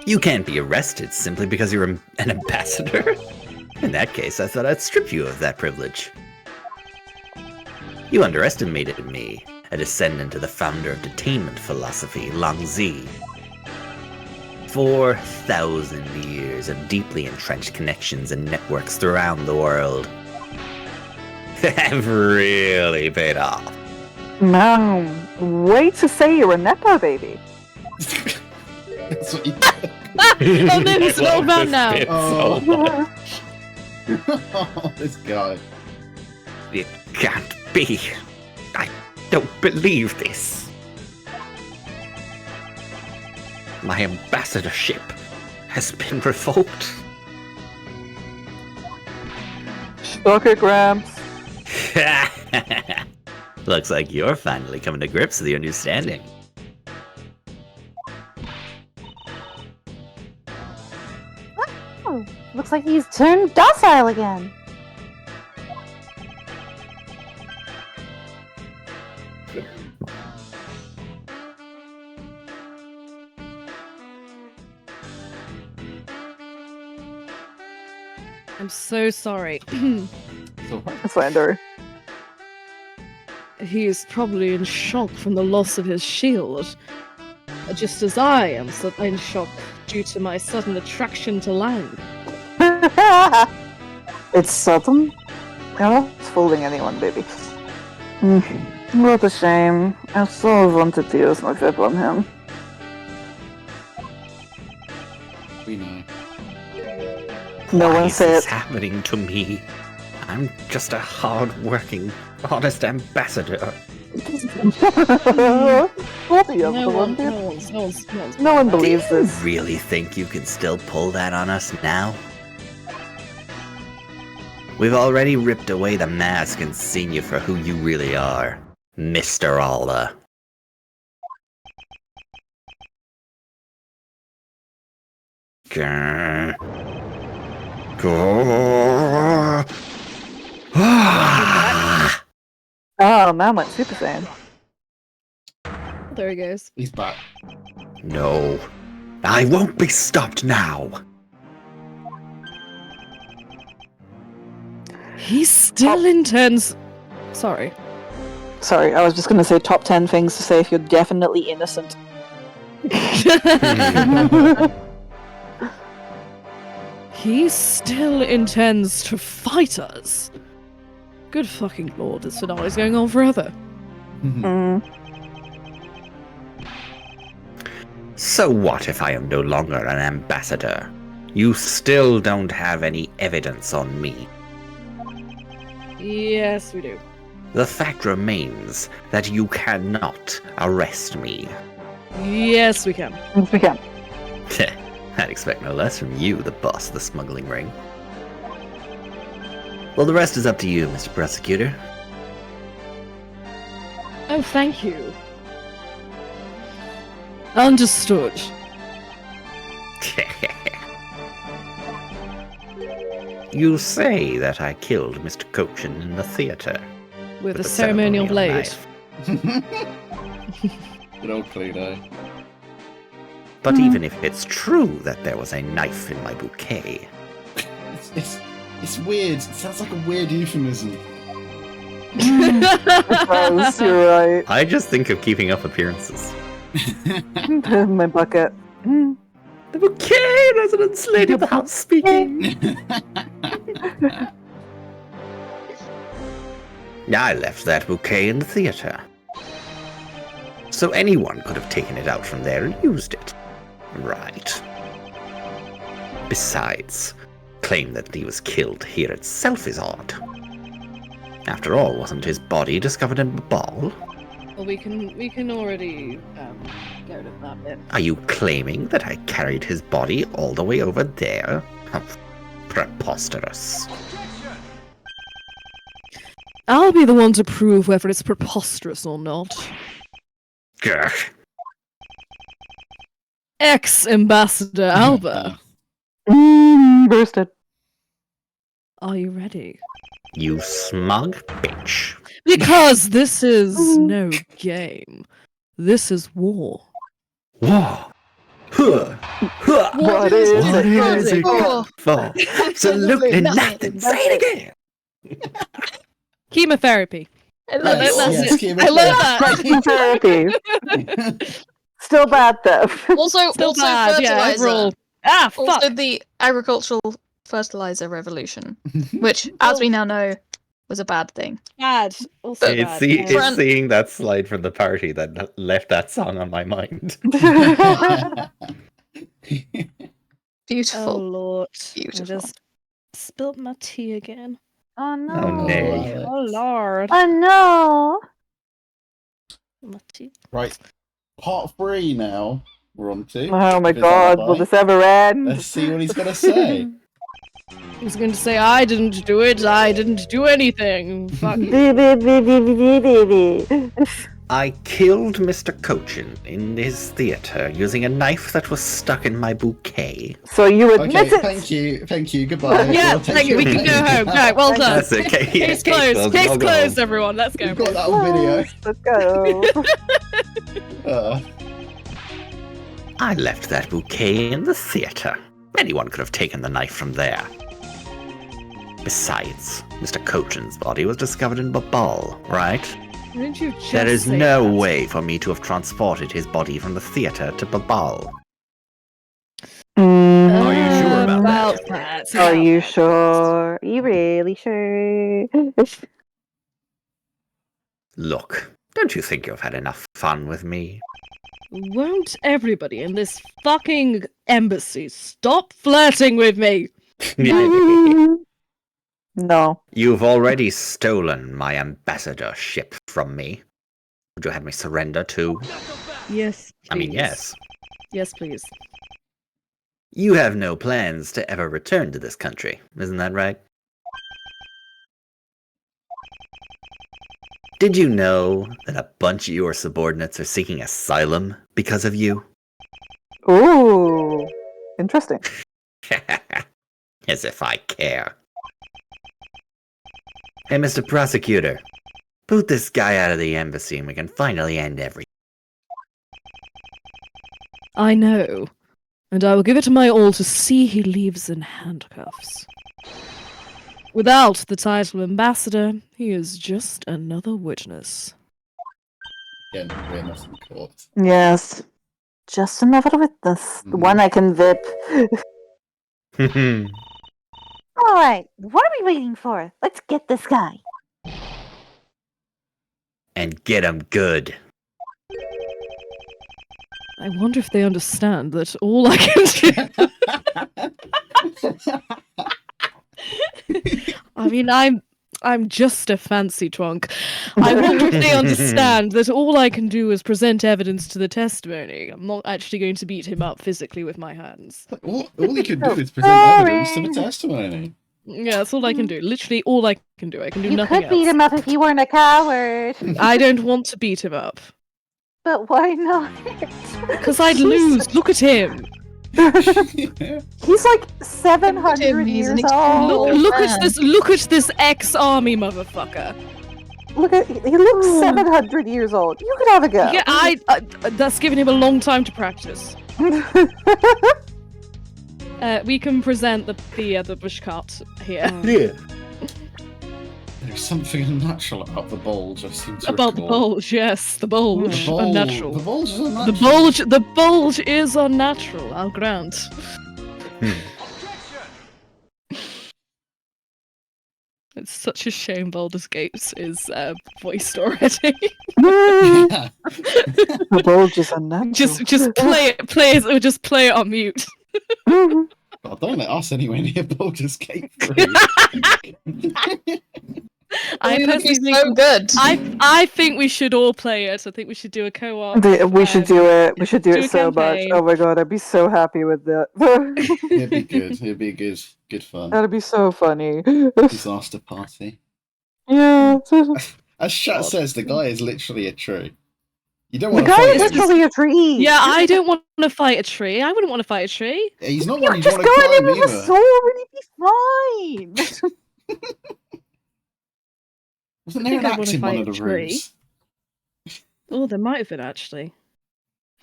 You can't be arrested simply because you're an ambassador. In that case, I thought I'd strip you of that privilege. You underestimated me, a descendant of the founder of detainment philosophy, Langzi. 4,000 years of deeply entrenched connections and networks throughout the world have really paid off. Man, way to say you're a Nepo baby. That's what you Oh, man, he's an old man now. Oh. So much. Oh, this guy. It can't be. I don't believe this. My ambassadorship has been revoked. Okay, Gramps. Looks like you're finally coming to grips with your new standing. Oh, looks like he's turned docile again. I'm so sorry. Slander. He is probably in shock from the loss of his shield. Just as I am in shock due to my sudden attraction to Lang. It's sudden. I'm not fooling anyone, baby. What a shame. I so wanted to use my whip on him. We know. No Why one is say this it. happening to me? I'm just a hard-working, honest ambassador. What the other No one, one, dude? No one believes Do you this. really think you can still pull that on us now? We've already ripped away the mask and seen you for who you really are, Mr. Alda. Grr. Grr. Oh, man went Super Saiyan. There he goes. He's back. No, I won't be stopped now. He still intends. Sorry. Sorry, I was just gonna say top 10 things to say if you're definitely innocent. he still intends to fight us. Good fucking lord, this finale is going on forever. Mm. So what if I am no longer an ambassador? You still don't have any evidence on me. Yes, we do. The fact remains that you cannot arrest me. Yes, we can. Yes, we can. I'd expect no less from you, the boss of the smuggling ring. Well, the rest is up to you, Mr. Prosecutor. Oh, thank you. Understood. You say that I killed Mr. Cochin in the theater. With a ceremonial blade. knife. Good old Cluedo. But even if it's true that there was a knife in my bouquet, It's weird. It sounds like a weird euphemism. Gross, you're right. I just think of keeping up appearances. My bucket. Mm. The bouquet, residence lady of the house speaking. I left that bouquet in the theater. So anyone could have taken it out from there and used it. Right. Besides, claim that he was killed here itself is odd. After all, wasn't his body discovered in a ball? Well, we can already go to that bit. Are you claiming that I carried his body all the way over there? Preposterous. I'll be the one to prove whether it's preposterous or not. Grr. Ex-Ambassador Alba, Bursted. are you ready? You smug bitch. Because this is no game. This is war. Whoa. Huh. Huh. What is What it? is it good for? Absolutely nothing. Say it again. Chemotherapy. I love Nice. it. That's Yes, it. I love that. Therapy. Still bad though. Also, Still also bad, yeah, fertilizer. overall. Ah, fuck. Also, the agricultural fertilizer revolution, which, as we now know, was a bad thing. Bad. Also It's, bad. see, yeah. it's seeing that slide from the party that left that song on my mind. Oh Beautiful. lord. Beautiful. I just spilled my tea again. Oh no. Oh, nay. Oh lord. Oh no. My tea. Right. Part 3 now. We're on to. Oh my Is that god, right? will this ever end? Let's see what he's got to say. I was going to say, I didn't do it. I didn't do anything. Fuck you. I killed Mr. Cochin in his theater using a knife that was stuck in my bouquet. So you admit Okay, it? thank you, goodbye. Yeah, We'll take thank you. your We can name. go home. Right, well done. That's okay. Yeah, Case closed. Case I'll go closed, home. everyone. Let's go. We've got that on video. Let's go. I left that bouquet in the theater. Anyone could have taken the knife from there. Besides, Mr. Cochin's body was discovered in Babal, right? Didn't you just There is say no that? way for me to have transported his body from the theater to Babal. Mm, Are you sure about that? Are you sure? Are you really sure? Look, don't you think you've had enough fun with me? Won't everybody in this fucking embassy stop flirting with me? No. You've already stolen my ambassadorship from me. Would you have me surrender too? Yes. I mean, please. yes. Yes, please. You have no plans to ever return to this country, isn't that right? Did you know that a bunch of your subordinates are seeking asylum because of you? Ooh. Interesting. As if I care. Hey, Mr. Prosecutor, boot this guy out of the embassy and we can finally end everything. I know. And I will give it my all to see he leaves in handcuffs. Without the title ambassador, he is just another witness. Again, witness in court. Yes. Just another witness. The one I can vip. Alright, what are we waiting for? Let's get this guy. And get him good. I wonder if they understand that all I can do. I mean, I'm just a fancy drunk. I wonder if they understand that all I can do is present evidence to the testimony. I'm not actually going to beat him up physically with my hands. All he could do is present evidence to the testimony. Yeah, that's all I can do. Literally all I can do. I can do You nothing could beat else. him up if you weren't a coward. I don't want to beat him up. But why not? Because I'd lose. Look at him. He's like 700 He's years an old. Look at this ex-army motherfucker. He looks 700 years old. You could have a go. Yeah, that's giving him a long time to practice. We can present the bushcart here. Yeah. There's something unnatural about the bulge, I seem to About the recall. bulge, yes, the bulge, The bulge- unnatural. The bulge is unnatural. The bulge is unnatural. I'll grant. It's such a shame Baldur's Gate is voiced already. Yeah. The bulge is unnatural. just play it on mute. God, don't let us anywhere near Baldur's Gate 3. I It would be personally so think, good. I think we should all play it. I think we should do a co-op. We should do it. We should do do it a so much. campaign. Oh my god, I'd be so happy with that. It'd be good. It'd be good fun. That'd be so funny. Disaster party. Yeah. As Shat says, the guy is literally a tree. You don't The want to guy fight is him. literally a tree. Yeah, I don't want to fight a tree. I wouldn't want to fight a tree. He's not You one you just want go to at him climb with a either. sword and he'd be fine. Wasn't I there think an I wanna axe in one fight of the a tree. rooms? Oh, there might have been actually.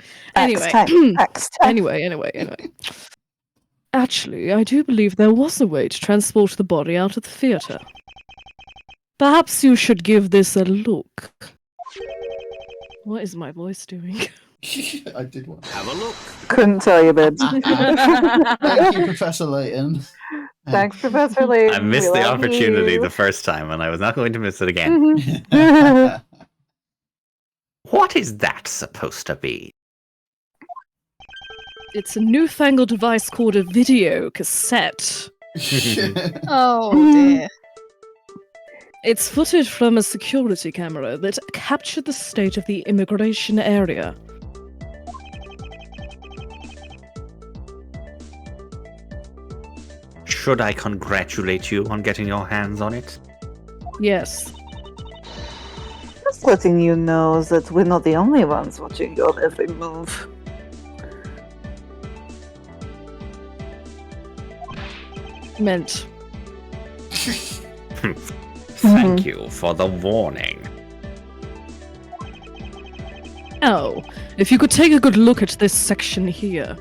Axe Anyway, time. Axe time. anyway. Actually, I do believe there was a way to transport the body out of the theatre. Perhaps you should give this a look. What is my voice doing? I did one. Have a look. Couldn't tell you, babes. Thank you, Professor Layton. Thanks, Professor Lee. I missed the opportunity the first time, and I was not going to miss it again. What is that supposed to be? It's a newfangled device called a video cassette. Oh dear. It's footage from a security camera that captured the state of the immigration area. Should I congratulate you on getting your hands on it? Yes. Just letting you know that we're not the only ones watching your every move. Meant. Thank you for the warning. Oh, if you could take a good look at this section here.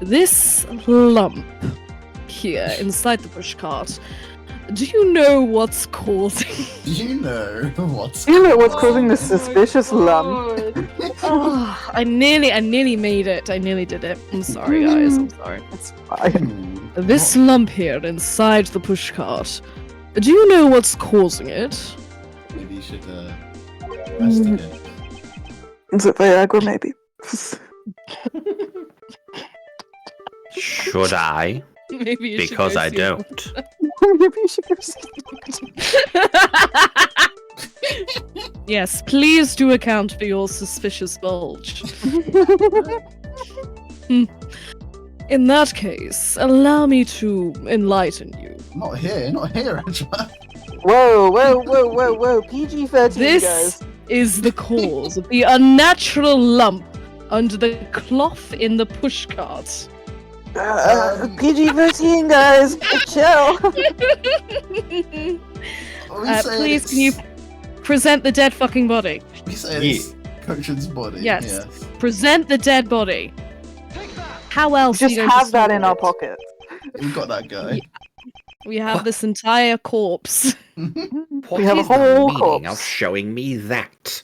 This lump here inside the pushcart. Do you know what's causing? You know what's You know what's causing this suspicious lump? Oh, I nearly made it. I nearly did it. I'm sorry, guys. I'm sorry. It's fine. This lump here inside the pushcart. Do you know what's causing it? Maybe you should investigate. Is it Viagra, maybe? Should I? Maybe you should Because go I see don't. Maybe you should go see Yes, please do account for your suspicious bulge. In that case, allow me to enlighten you. Not here, Edgeworth. Whoa. PG-13, This guys. is the cause of the unnatural lump under the cloth in the pushcart. PG-13, guys. Chill. Please, can you present the dead fucking body? We say it's Cochran's body. Yes. Present the dead body. How else? Just are you going to have that store in our it? pocket. We've got that guy. We have this entire corpse. What We have a is the whole meaning corpse. of showing me that?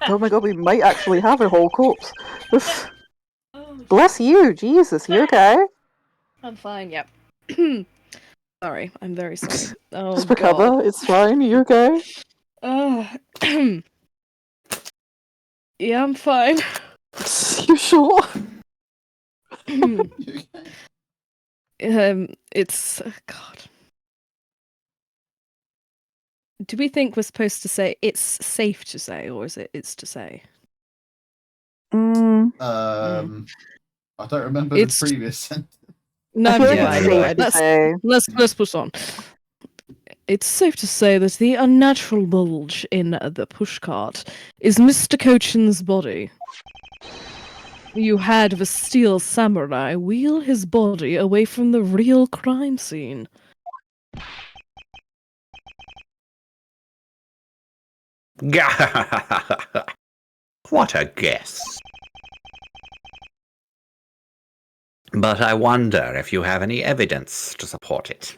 Oh my god, we might actually have a whole corpse. bless you. Jesus, you okay? I'm fine, yep. Sorry, I'm very sorry. Oh, Just God. recover. It's fine. You okay? Yeah, I'm fine. You sure? You okay? It's... God. Do we think we're supposed to say it's safe to say, or is it it's to say? Mm, I don't remember It's- the previous sentence. No, I feel like Yeah, it's neither safe do I. to say. Let's push on. It's safe to say that the unnatural bulge in the pushcart is Mr. Cochin's body. You had the steel samurai wheel his body away from the real crime scene. What a guess. But I wonder if you have any evidence to support it.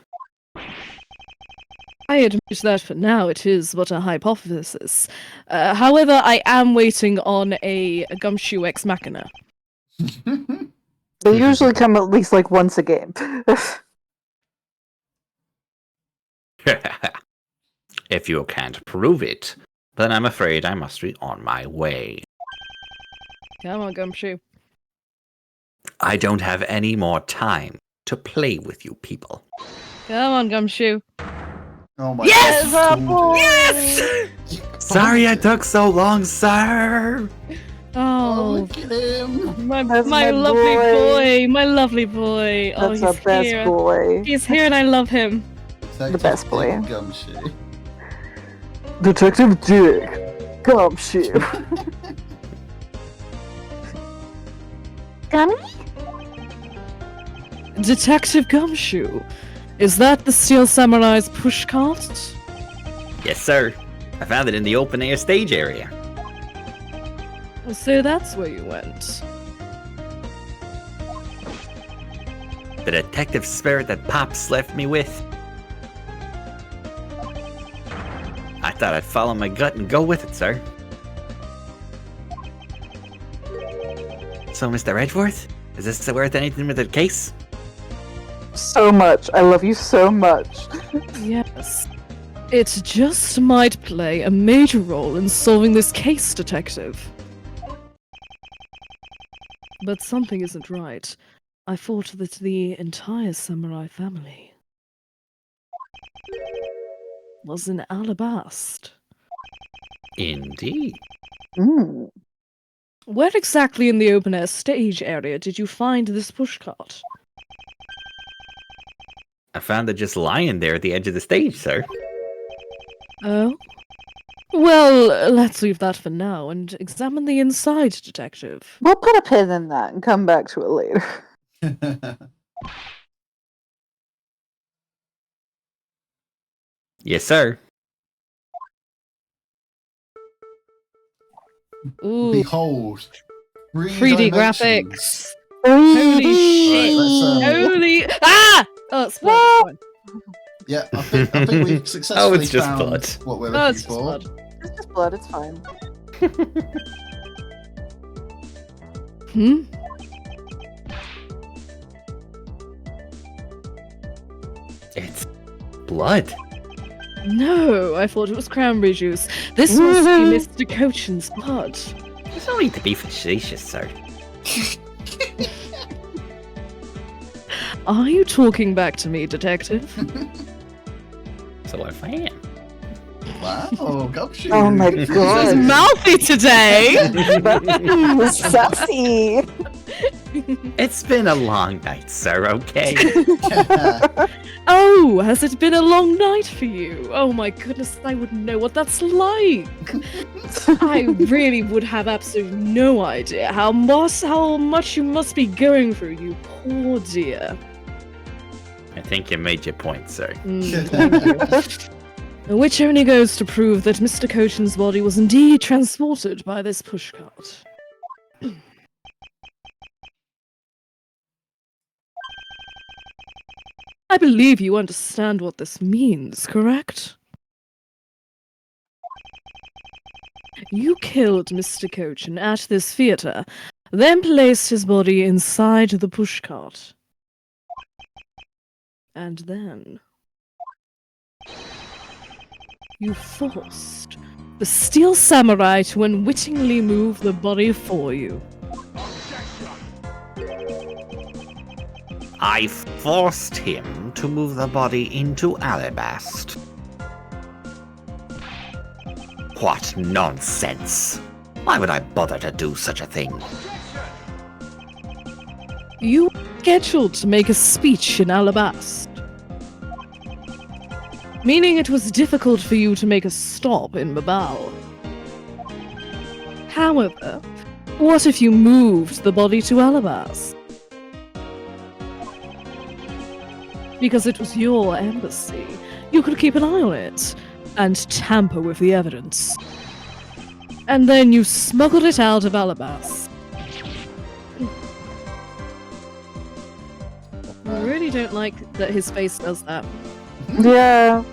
I admit that for now it is but a hypothesis. However, I am waiting on a gumshoe ex machina. They usually come at least like once a game. If you can't prove it, then I'm afraid I must be on my way. Come on, gumshoe. I don't have any more time to play with you people. Come on, gumshoe. Oh my Yes! god. Yes! Sorry I took so long, sir. Oh, Look at him. my That's my lovely boy. my lovely boy. Oh, That's he's the best here. boy. He's here and I love him. Detective best boy. Dick Gumshoe. Detective Dick. Gumshoe. Gummy? Detective Gumshoe. Is that the Steel Samurai's pushcart? Yes, sir. I found it in the open air stage area. So that's where you went. The detective spirit that Pops left me with. I thought I'd follow my gut and go with it, sir. So, Mr. Edgeworth, is this worth anything with the case? So much. I love you so much. Yes. It just might play a major role in solving this case, Detective. But something isn't right. I thought that the entire samurai family was in Alabast. Indeed. Mm. Where exactly in the open-air stage area did you find this pushcart? I found it just lying there at the edge of the stage, sir. Oh? Well, let's leave that for now and examine the inside, Detective. We'll put a pin in that and come back to it later. Yes, sir. Ooh, Behold. 3D dimensions. graphics. Holy Right, let's, Holy... Ah! Oh, it's fine. Yeah, I think we've successfully Oh, it's just found blood. what we're Oh, looking it's just for. blood. It's just blood, it's fine. Hmm? It's blood. No, I thought it was cranberry juice. This must be Mr. Cochin's blood. There's no need to be facetious, sir. Are you talking back to me, Detective? So if I am. Wow, Gumshoe. Oh my This is god. mouthy today! Sassy. It's been a long night, sir, okay? Oh, has it been a long night for you? Oh my goodness, I would know what that's like. I really would have absolutely no idea how much you must be going through, you poor dear. I think you made your point, sir. Which only goes to prove that Mr. Cochin's body was indeed transported by this pushcart. I believe you understand what this means, correct? You killed Mr. Cochin at this theatre, then placed his body inside the pushcart. And then you forced the Steel Samurai to unwittingly move the body for you. I forced him to move the body into Alabast. What nonsense! Why would I bother to do such a thing? You were scheduled to make a speech in Alabast, meaning it was difficult for you to make a stop in Babao. However, what if you moved the body to Alabast? Because it was your embassy, you could keep an eye on it and tamper with the evidence. And then you smuggled it out of Alabast. I really don't like that his face does that. Yeah.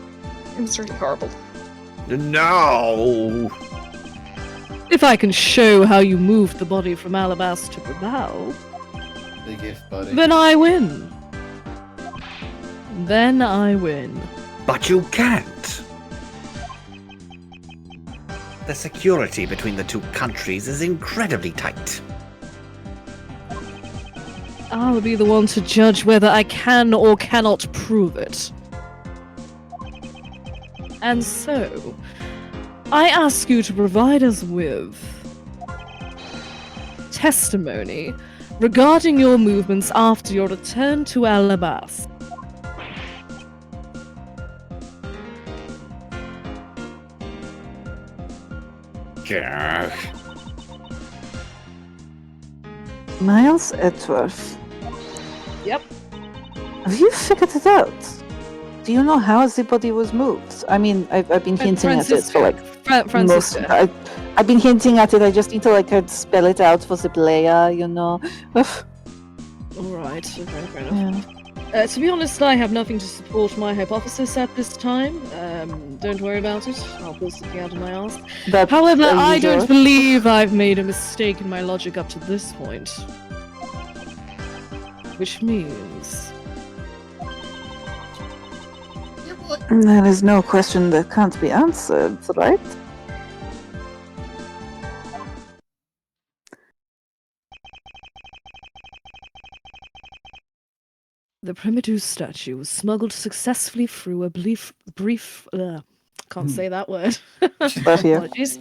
It was really horrible. No! If I can show how you moved the body from Alabast to Babao, Big if, buddy. then I win. Then I win. But you can't! The security between the two countries is incredibly tight. I'll be the one to judge whether I can or cannot prove it. And so, I ask you to provide us with testimony regarding your movements after your return to Alabast. Grr. Miles Edgeworth. Yep. Have you figured it out? Do you know how the body was moved? I mean, I've been hinting at it for like most. Francisca. I've been hinting at it. I just need to like spell it out for the player, you know. Alright, okay, fair enough. To be honest, I have nothing to support my hypothesis at this time. Don't worry about it. I'll pull something out of my arse. But However, are you I don't sure? believe I've made a mistake in my logic up to this point. Which means... There is no question that can't be answered, right? The Primitive statue was smuggled successfully through a can't say that word. But here. Apologies.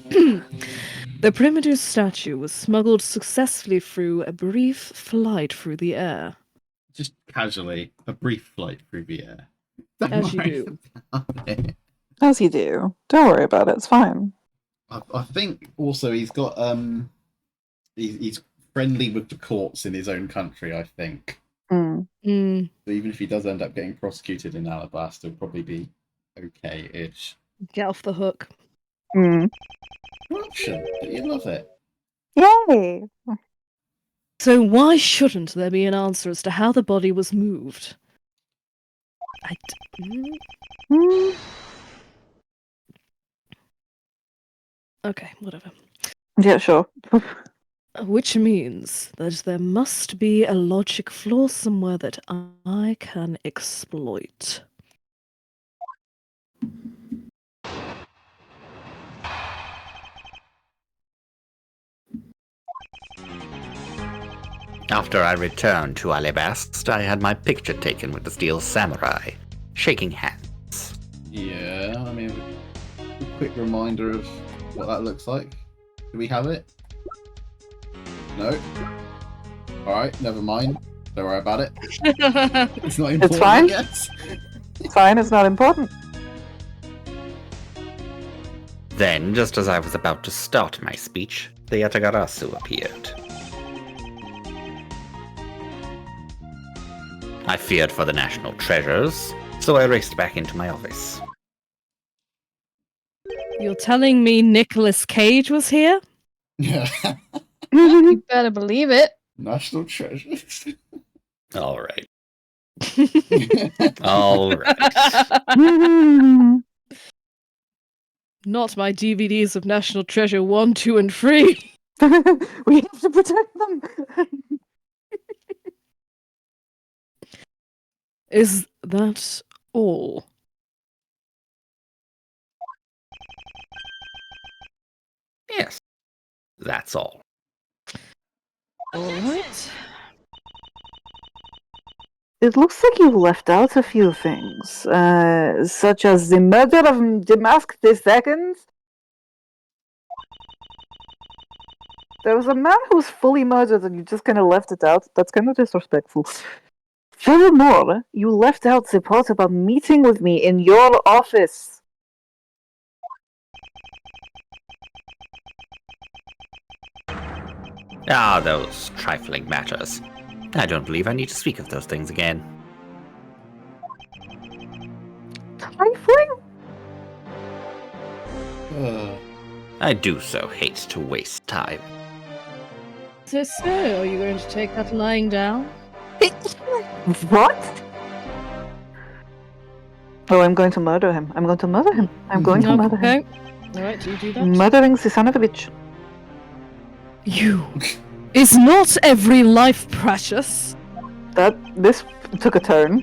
The Primitive statue was smuggled successfully through a brief flight through the air. Just casually, a brief flight through the air. Don't As you worry do. about it. As you do. Don't worry about it. It's fine. I think also he's got he's friendly with the courts in his own country. I think. Mm. Mm, So even if he does end up getting prosecuted in Alabasta, he'll probably be okay-ish. get off the hook. Mm. Corruption, but you love it. Yay! So why shouldn't there be an answer as to how the body was moved? Mm. Okay, whatever. Yeah, sure. Which means that there must be a logic flaw somewhere that I can exploit. After I returned to Alabast, I had my picture taken with the Steel Samurai, shaking hands. Yeah, I mean, a quick reminder of what that looks like. Do we have it? No. Alright, never mind. Don't worry about it. It's not important. fine. Yes. It's fine, it's not important. Then, just as I was about to start my speech, the Yatagarasu appeared. I feared for the national treasures, so I raced back into my office. You're telling me Nicolas Cage was here? Yeah. You better believe it. National treasures. All right. All right. Not my DVDs of National Treasure 1, 2, and 3. We have to protect them. Is that all? Yes, that's all. All right. It looks like you left out a few things, such as the murder of Damask II. There was a man who was fully murdered and you just kind of left it out. That's kind of disrespectful. Furthermore, you left out the part about meeting with me in your office. Ah, those trifling matters. I don't believe I need to speak of those things again. Trifling? I do so hate to waste time. So, are you going to take that lying down? What? Oh, I'm going to murder him. I'm going to murder him. I'm going to murder him. Alright, do you do that? Murdering the son of a bitch. You. Is not every life precious? This took a turn.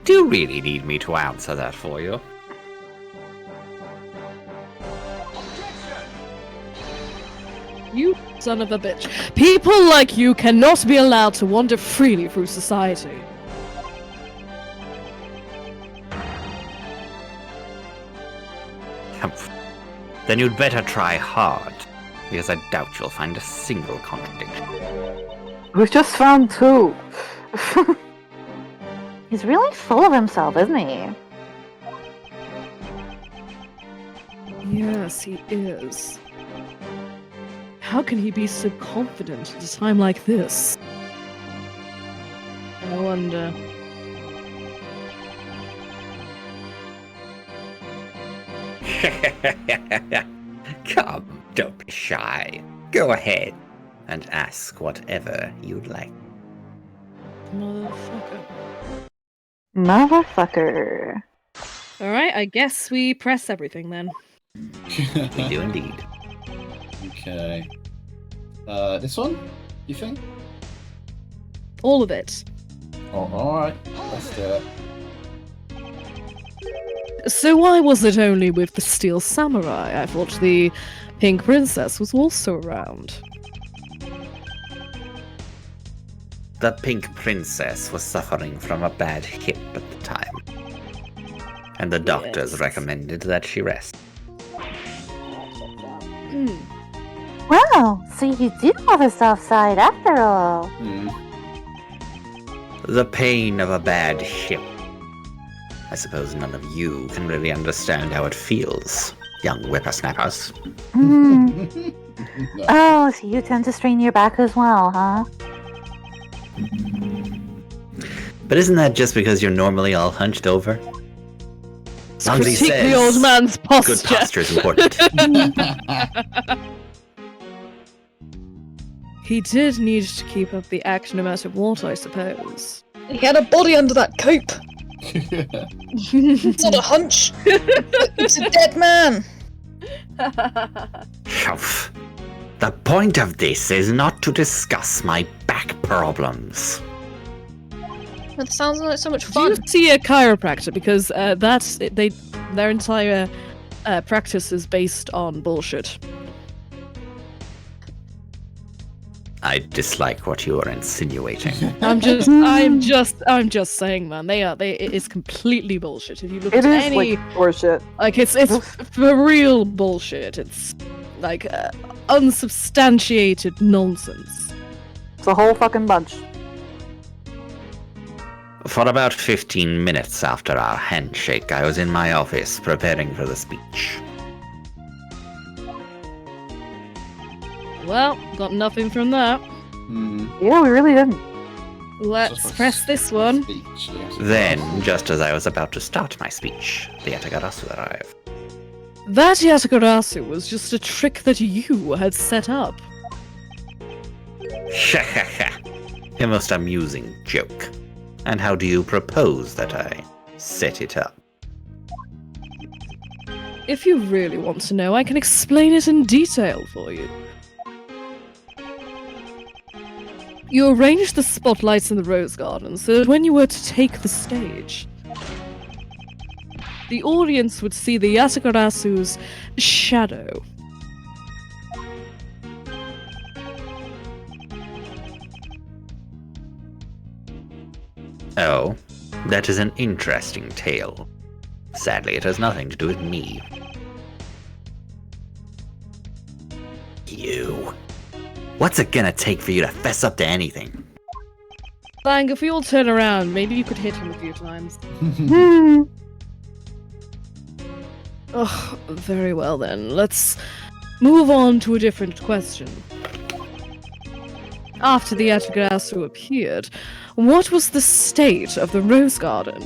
Do you really need me to answer that for you? You son of a bitch. People like you cannot be allowed to wander freely through society. Humph. Then you'd better try hard, because I doubt you'll find a single contradiction. We've just found two. He's really full of himself, isn't he? Yes, he is. How can he be so confident at a time like this? I wonder. Come, don't be shy. Go ahead and ask whatever you'd like. Motherfucker. Motherfucker. Alright, I guess we press everything then. We do indeed. Okay. This one? You think? All of it. Oh, alright. Let's do it. So why was it only with the Steel Samurai? I thought the Pink Princess was also around. The Pink Princess was suffering from a bad hip at the time, and the doctors Yes. recommended that she rest. Wow, so you do have a soft side after all. The pain of a bad hip. I suppose none of you can really understand how it feels, young whippersnappers. Hmm. No. Oh, so you tend to strain your back as well, huh? But isn't that just because you're normally all hunched over? Somebody Critique the says old man's posture. good posture is important. He did need to keep up the act no matter what, I suppose. He had a body under that cope. It's not a hunch. It's a dead man. Humph. The point of this is not to discuss my back problems. That sounds like so much Do fun. you see a chiropractor? Because their entire practice is based on bullshit. I dislike what you are insinuating. I'm just saying, man. It is completely bullshit. If you look It at is any, like horseshit. like it's for real bullshit. It's like unsubstantiated nonsense. It's a whole fucking bunch. For about 15 minutes after our handshake, I was in my office preparing for the speech. Well, got nothing from that. Yeah, we really didn't. Let's press this one. Speech, yes. Then, just as I was about to start my speech, the Yatagarasu arrived. That Yatagarasu was just a trick that you had set up. A most amusing joke. And how do you propose that I set it up? If you really want to know, I can explain it in detail for you. You arranged the spotlights in the Rose Garden so that when you were to take the stage, the audience would see the Yatakarasu's shadow. Oh, that is an interesting tale. Sadly, it has nothing to do with me. You. What's it gonna take for you to fess up to anything? Bang, if we all turn around, maybe you could hit him a few times. Hmm. Ugh, very well then. Let's move on to a different question. After the Yatagarasu appeared, what was the state of the Rose Garden?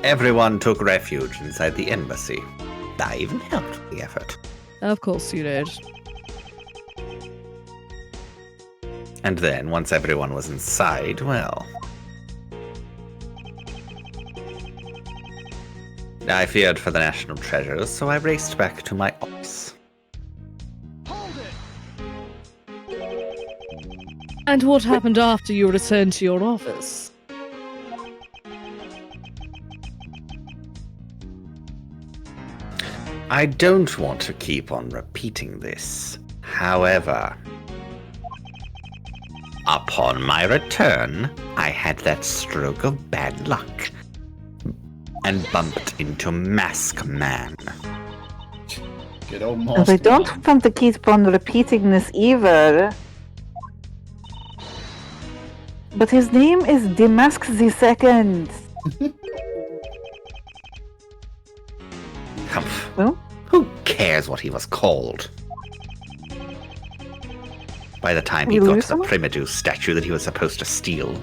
Everyone took refuge inside the embassy. I even helped with the effort. Of course you did. And then, once everyone was inside, well... I feared for the national treasures, so I raced back to my office. And what happened after you returned to your office? I don't want to keep on repeating this. However, upon my return, I had that stroke of bad luck and bumped into Mask Man. Good old And I mask. don't want to keep on repeating this either. But his name is Damask the Second. Humph. Well? Who cares what he was called? By the time he We got lose to the someone? Primadew statue that he was supposed to steal,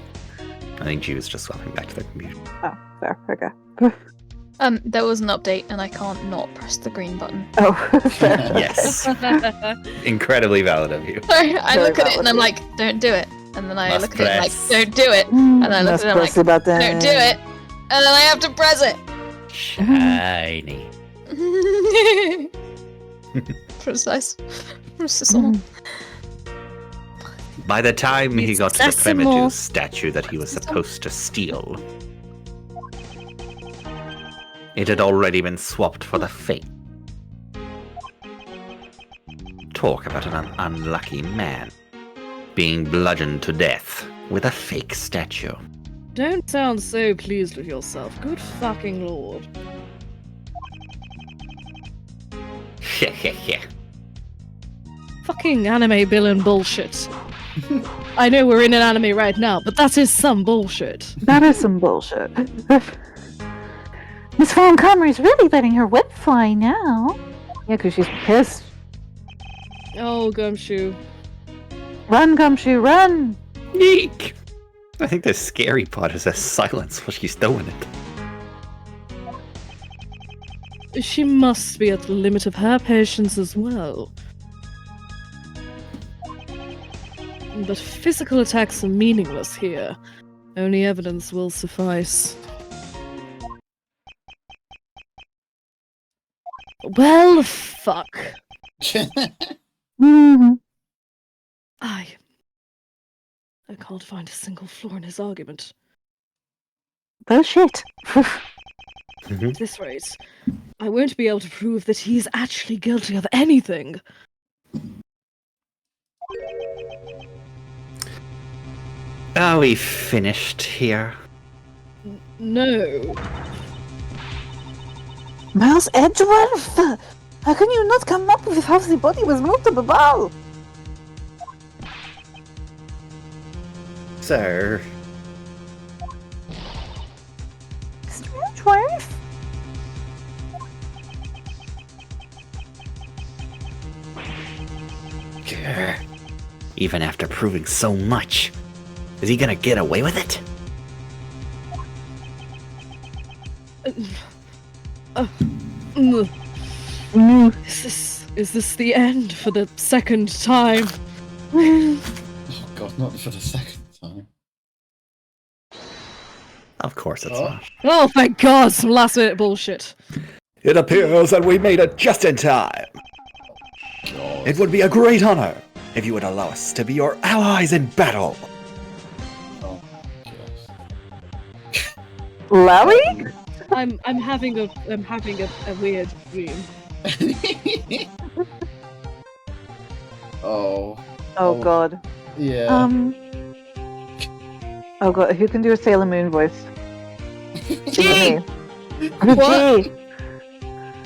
I think she was just swapping back to the computer. Oh, there, okay. There was an update and I can't not press the green button. Oh, fair. Yes. Incredibly valid of you. Sorry, I Very look at it and I'm valid. like, don't do it. And then I Must look at it and I'm press. like, don't do it. And then I look Let's at it and I'm press like, the button. don't do it. And then I have to press it. Shiny. Precise. Precise. By the time he got to the Decimal. Primadew statue that he was supposed to steal, it had already been swapped for the fake. Talk about an unlucky man being bludgeoned to death with a fake statue. Don't sound so pleased with yourself. Good fucking lord. Fucking anime villain bullshit. I know we're in an anime right now, but that is some bullshit. That is some bullshit. Miss Montgomery's really letting her whip fly now. Yeah, because she's pissed. Oh, Gumshoe. Run, Gumshoe, run! Eek! I think the scary part is the silence while she's doing it. She must be at the limit of her patience as well. But physical attacks are meaningless here. Only evidence will suffice. Well, fuck. Mm-hmm. I can't find a single flaw in his argument. Bullshit. At this rate, I won't be able to prove that he's actually guilty of anything. Are we finished here? No. Miles Edgeworth! How can you not come up with how the body was moved to the ball? Sir. Mr. Edgeworth? Grr. Even after proving so much, is he gonna get away with it? Is this the end for the second time? Oh god, not for the second time. Of course it's Oh. not. Oh, thank God, some last minute bullshit. It appears that we made it just in time. God. It would be a great honor if you would allow us to be your allies in battle. Oh, Larry? I'm having a weird dream. Oh. Oh God. Yeah. Oh God, who can do a Sailor Moon voice? Is it me? What?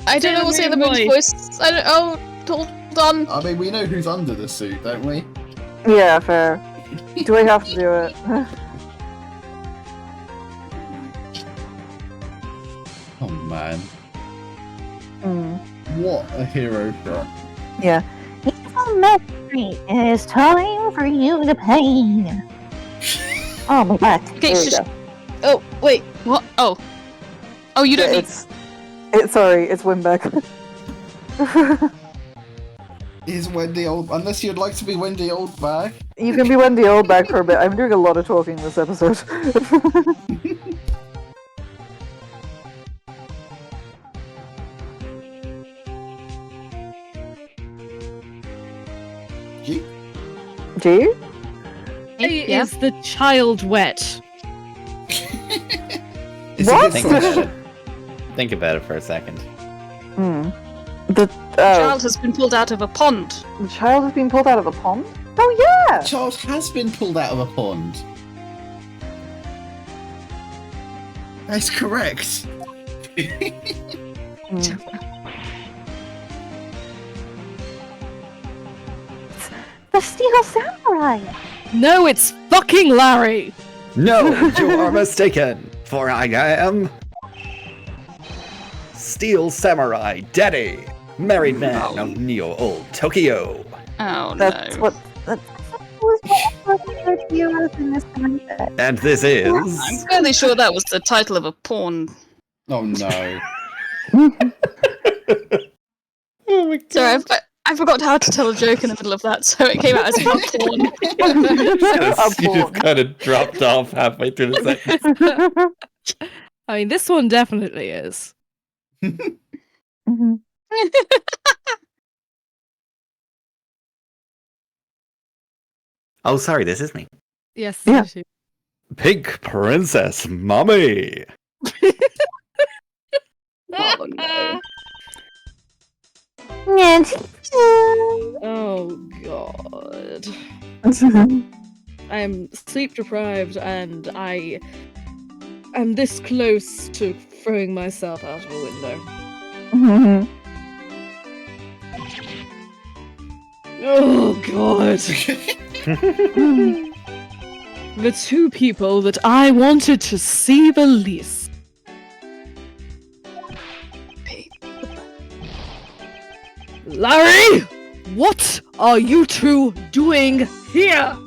I don't know Sailor what Sailor Moon Moon's voice. I don't. Oh, hold on. I mean, we know who's under the suit, don't we? Yeah, fair. Do I have to do it? Oh man. Hmm. What a hero shot. Yeah. Evil Mercury, it is time for you to pay. Oh my God. Okay, There we shush. go. Oh, wait. What? Oh. Oh, you don't Yeah, need. sorry, it's Wimbeck. Is Wendy old? Unless you'd like to be Wendy Oldback. You can be Wendy Oldback for a bit. I'm doing a lot of talking this episode. Gee. G? Yeah. Is the child wet? Is What? Think about it. Think about it for a second. Hmm. The Child has been pulled out of a pond. the child has been pulled out of a pond? Oh yeah! Charles has been pulled out of a pond. That's correct. Hmm. The Steel Samurai. No, it's fucking Larry. No, you are mistaken, for I am Steel Samurai Daddy, married man of Neo Old Tokyo. Oh That's no. what. Was what heroes in this context. And this I'm is fairly sure that was the title of a porn. Oh no. Oh my god. Sorry, I forgot how to tell a joke in the middle of that, so it came out as a porn. You've kind of dropped off halfway through the sentence. I mean, this one definitely is. Mhm. Oh, sorry, this is me. Yes. Yeah. it is. Pink Princess Mummy. Oh no. And Oh god. I'm sleep deprived and I am this close to throwing myself out of a window. Oh god. The two people that I wanted to see the least. Larry! What are you two doing here?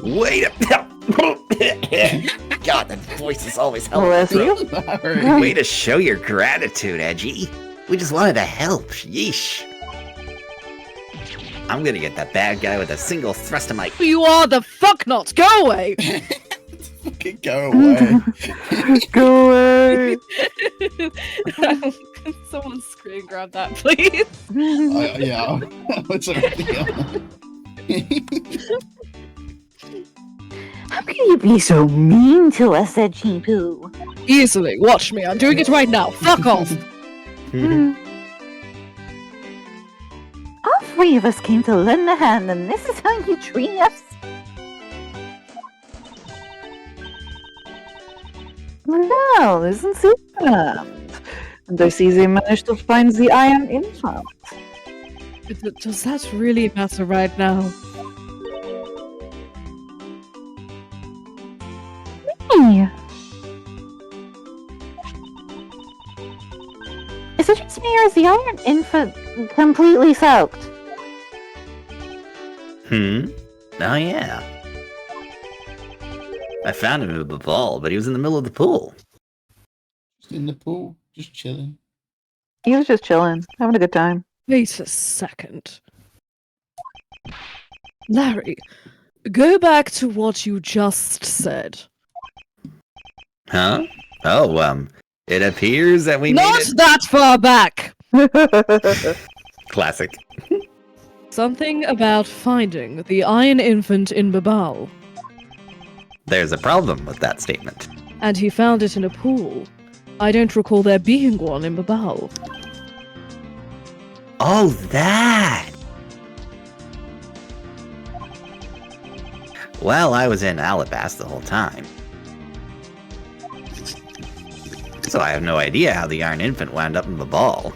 Wait a God, that voice is always Bless helpful. you. Larry. Way to show your gratitude, Edgy. We just wanted to help. Yeesh. I'm gonna get that bad guy with a single thrust of my. You are the fuck not. Go away. Fucking go away. Go away. Can someone screen grab that, please? Yeah, what's already on? how can you be so mean to us, Edgy Poo? Easily. Watch me. I'm doing it right now. Fuck off. All three of us came to lend a hand, and this is how you treat us? Well, isn't it? And I see they managed to find the iron infant. Does that really matter right now? Hey. Is it just me, or is the iron infant completely soaked? Oh yeah. I found him in the ball, but he was in the middle of the pool. Just in the pool, just chilling. He was just chilling, having a good time. Wait a second. Larry, go back to what you just said. Huh? Oh, it appears that we Not made it. that far back! Classic. Something about finding the Iron Infant in Babal. There's a problem with that statement. And he found it in a pool. I don't recall there being one in Babal. Oh, that! Well, I was in Alabas the whole time. So I have no idea how the Iron Infant wound up in the ball.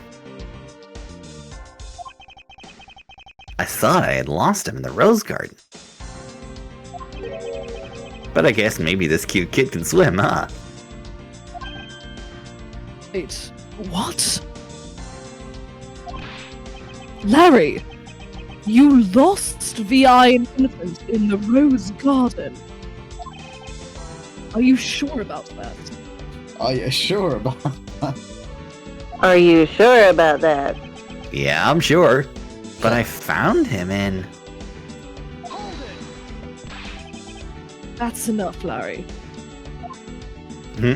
I thought I had lost him in the Rose Garden. But I guess maybe this cute kid can swim, huh? Wait, what? Larry, you lost the Iron Infant in the Rose Garden. Are you sure about that? Are you sure about that? Are you sure about that? Yeah, I'm sure. But I found him in... That's enough, Larry. Hmm?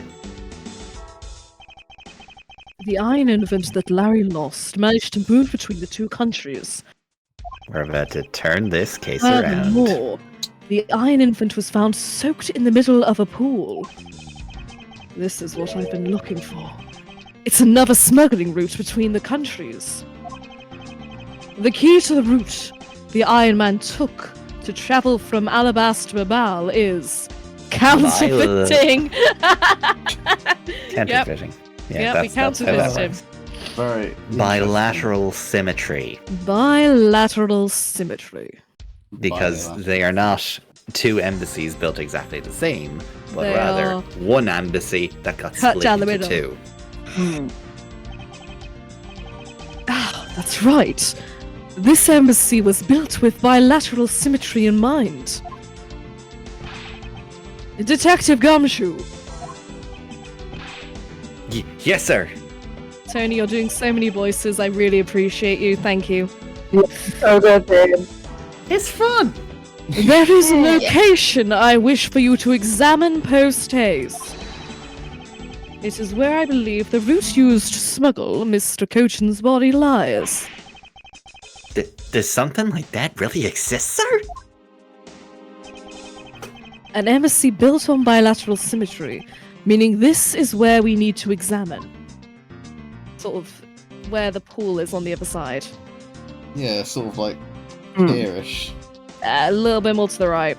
The Iron Infant that Larry lost managed to move between the two countries. We're about to turn this case around. Furthermore, the Iron Infant was found soaked in the middle of a pool. This is what I've been looking for. It's another smuggling route between the countries. The key to the route the Iron Man took to travel from Alabas to Babal is counterfeiting. Counterfeiting. Yeah, Yep, we that's how that counterfeited him. works. Very Bilateral symmetry. Bilateral symmetry. Because Bilateral. they are not two embassies built exactly the same, but They rather are one embassy that got cut split down the into middle. two. Ah, that's right. This embassy was built with bilateral symmetry in mind. Detective Gumshoe. Yes, sir. Tony, you're doing so many voices. I really appreciate you. Thank you. So good, Dave. It's fun. There is a location I wish for you to examine post-haste. It is where I believe the route used to smuggle Mr. Cochin's body lies. Does something like that really exist, sir? An embassy built on bilateral symmetry, meaning this is where we need to examine. Sort of where the pool is on the other side. Yeah, sort of like Hmm. here-ish. A little bit more to the right.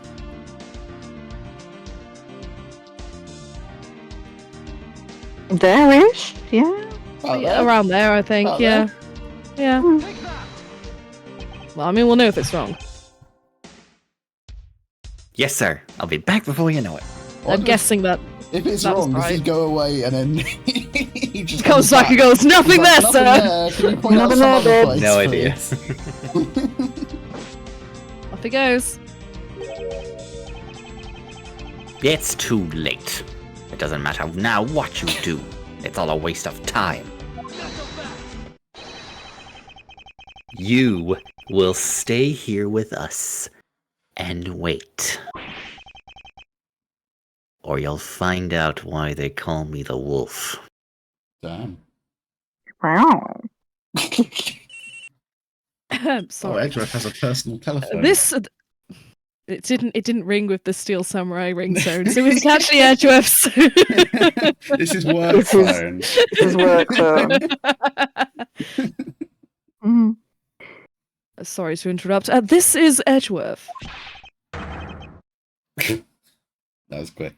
There-ish? Yeah. About Yeah, there. around there, I think. About Yeah. there. Yeah. Well, I mean, we'll know if it's wrong. Yes, sir. I'll be back before you know it. What I'm if- guessing that If it's that was wrong, does he right. go away and then he just comes back and goes, nothing there, He's like, sir! "Nothing there. Can you point out Nothing some there, other babe." place, No please?" idea. Off he goes. It's too late. It doesn't matter now what you do. It's all a waste of time. You will stay here with us and wait. Or you'll find out why they call me the wolf. Damn. Wow. Oh, Sorry. Edgeworth has a personal telephone. This it didn't ring with the Steel Samurai ringtone, so it was actually Edgeworth's. This is work This is- phone. This is work, so. Mhm. Sorry to interrupt. This is Edgeworth. That was quick.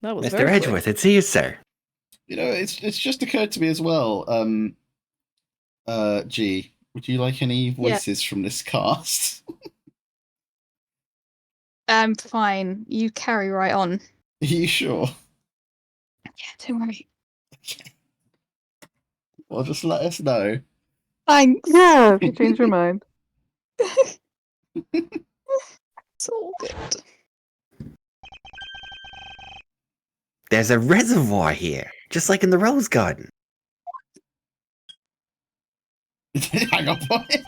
That was Mr. very quick. Edgeworth, it's you, sir. You know, it's just occurred to me as well. G, would you like any voices from this cast? I'm fine. You carry right on. Are you sure? Yeah, don't worry. Okay. Well, just let us know. Thanks. Yeah, if you change your mind. It's all good. There's a reservoir here, just like in the Rose Garden. Hang up on it.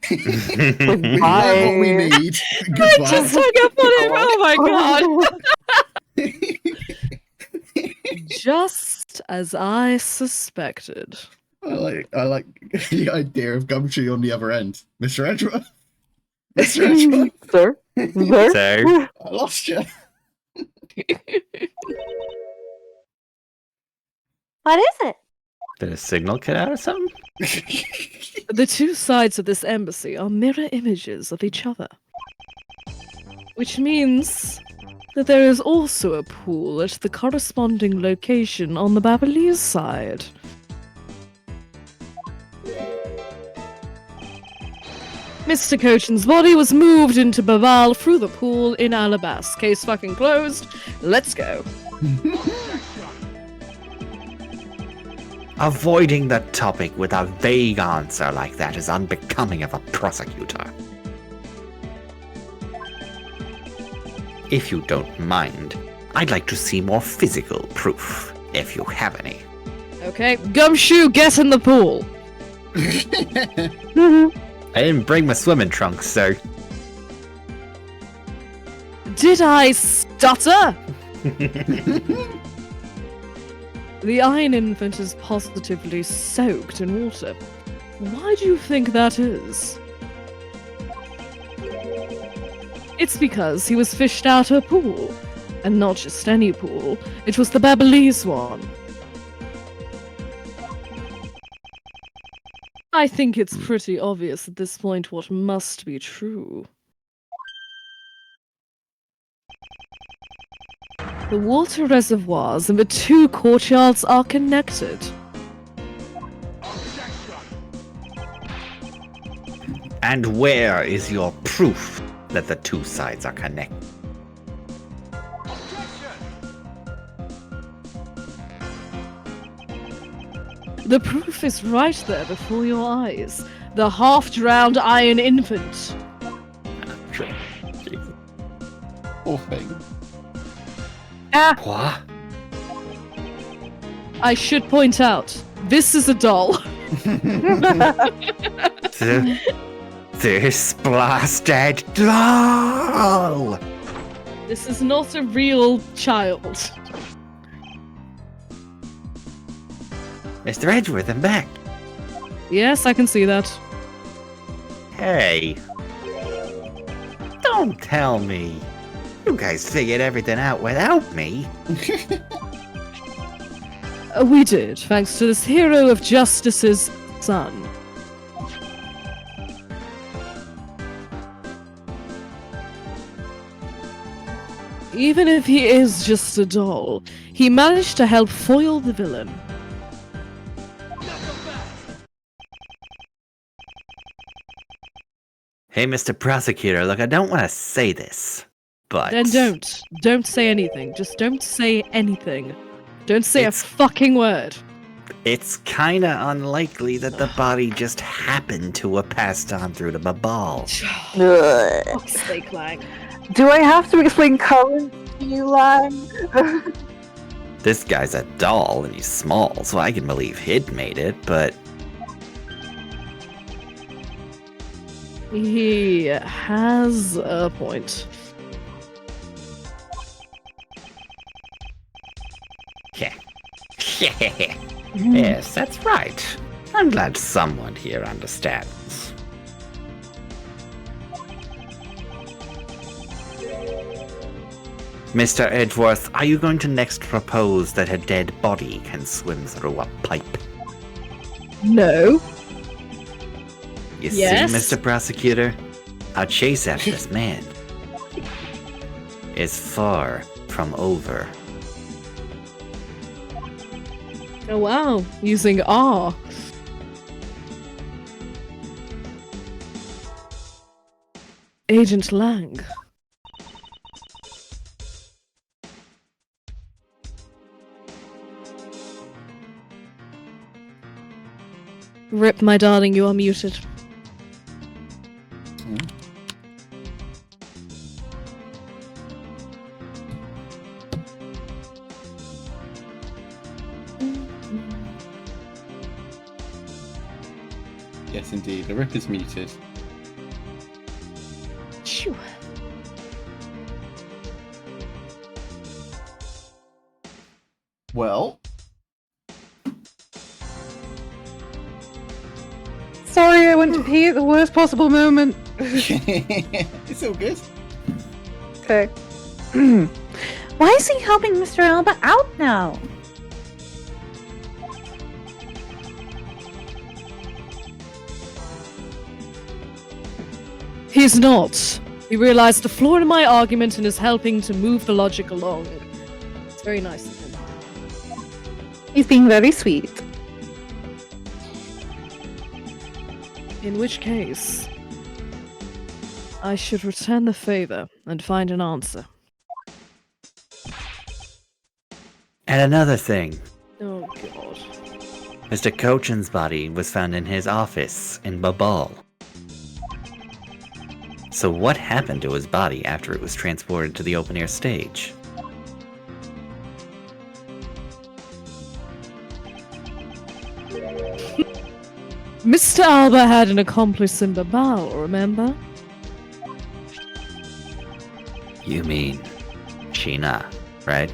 We Goodbye. have what we need. I Goodbye. just hung up on him. Oh my god! Just as I suspected. I like the idea of Gumtree on the other end. Mr. Edgeworth? Mr. Edgeworth? Sir? Sir? So, I lost you. What is it? did a signal cut out or something? The two sides of this embassy are mirror images of each other. Which means that there is also a pool at the corresponding location on the Ablaze side. Mr. Cochin's body was moved into Baval through the pool in Alabas. Case fucking closed. Let's go. Avoiding the topic with a vague answer like that is unbecoming of a prosecutor. If you don't mind, I'd like to see more physical proof, if you have any. Okay, Gumshoe, get in the pool. I didn't bring my swimming trunks, sir. Did I stutter? The Iron Infant is positively soaked in water. Why do you think that is? It's because he was fished out of a pool. And not just any pool. It was the Ablaze one. I think it's pretty obvious at this point what must be true. The water reservoirs and the two courtyards are connected. And where is your proof that the two sides are connected? The proof is right there before your eyes. The half-drowned Iron Infant. Jesus. Poor thing. What? I should point out, this is a doll. This blasted doll! This is not a real child. Mr. Edgeworth, I'm back. Yes, I can see that. Hey. Don't tell me. You guys figured everything out without me. We did, thanks to this hero of justice's son. Even if he is just a doll, he managed to help foil the villain. Hey, Mr. Prosecutor, look, I don't want to say this, but... Then don't. Don't say anything. Just don't say anything. Don't say It's- a fucking word. It's kinda unlikely that the body just happened to have passed on through the ball. Ugh. Fuck's sake, Lang. Do I have to explain Colin to you, Lang? This guy's a doll and he's small, so I can believe he'd made it, but... He has a point. Yeah. Yes, that's right. I'm glad someone here understands. Mr. Edgeworth, are you going to next propose that a dead body can swim through a pipe? No. You Yes. see, Mr. Prosecutor? Our chase after this man is far from over. Oh wow, using R. Agent Lang. Rip, my darling, you are muted. Yes, indeed. The Rip is muted. Phew. Well, Sorry, I went to pee at the worst possible moment. it's all good. Okay. Why is he helping Mr. Alba out now? He's not. He realized the flaw in my argument and is helping to move the logic along. It's very nice of him. He's being very sweet. In which case, I should return the favor and find an answer. And another thing, Oh god. Mr. Cochin's body was found in his office in Babal. So what happened to his body after it was transported to the open-air stage? Mr. Alba had an accomplice in Babal, remember? You mean Sheena, right?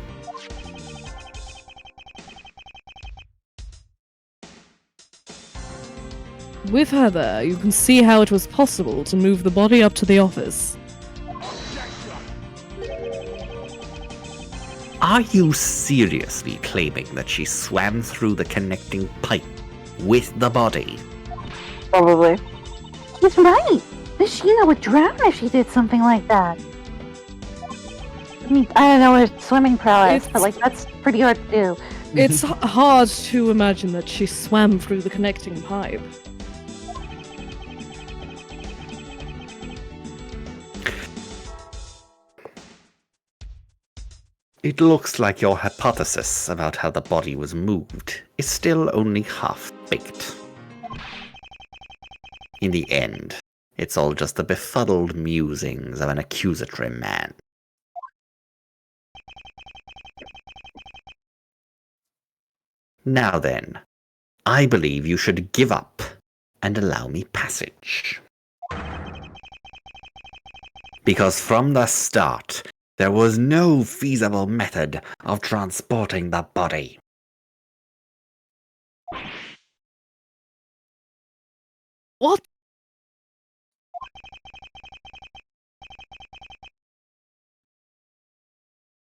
With her there, you can see how it was possible to move the body up to the office. Are you seriously claiming that she swam through the connecting pipe with the body? Probably. He's right. Miss Sheena would drown if she did something like that. I mean, I don't know her swimming prowess, but like that's pretty hard to do. It's hard to imagine that she swam through the connecting pipe. It looks like your hypothesis about how the body was moved is still only half-baked. In the end, it's all just the befuddled musings of an accusatory man. Now then, I believe you should give up and allow me passage. Because from the start, there was no feasible method of transporting the body. What?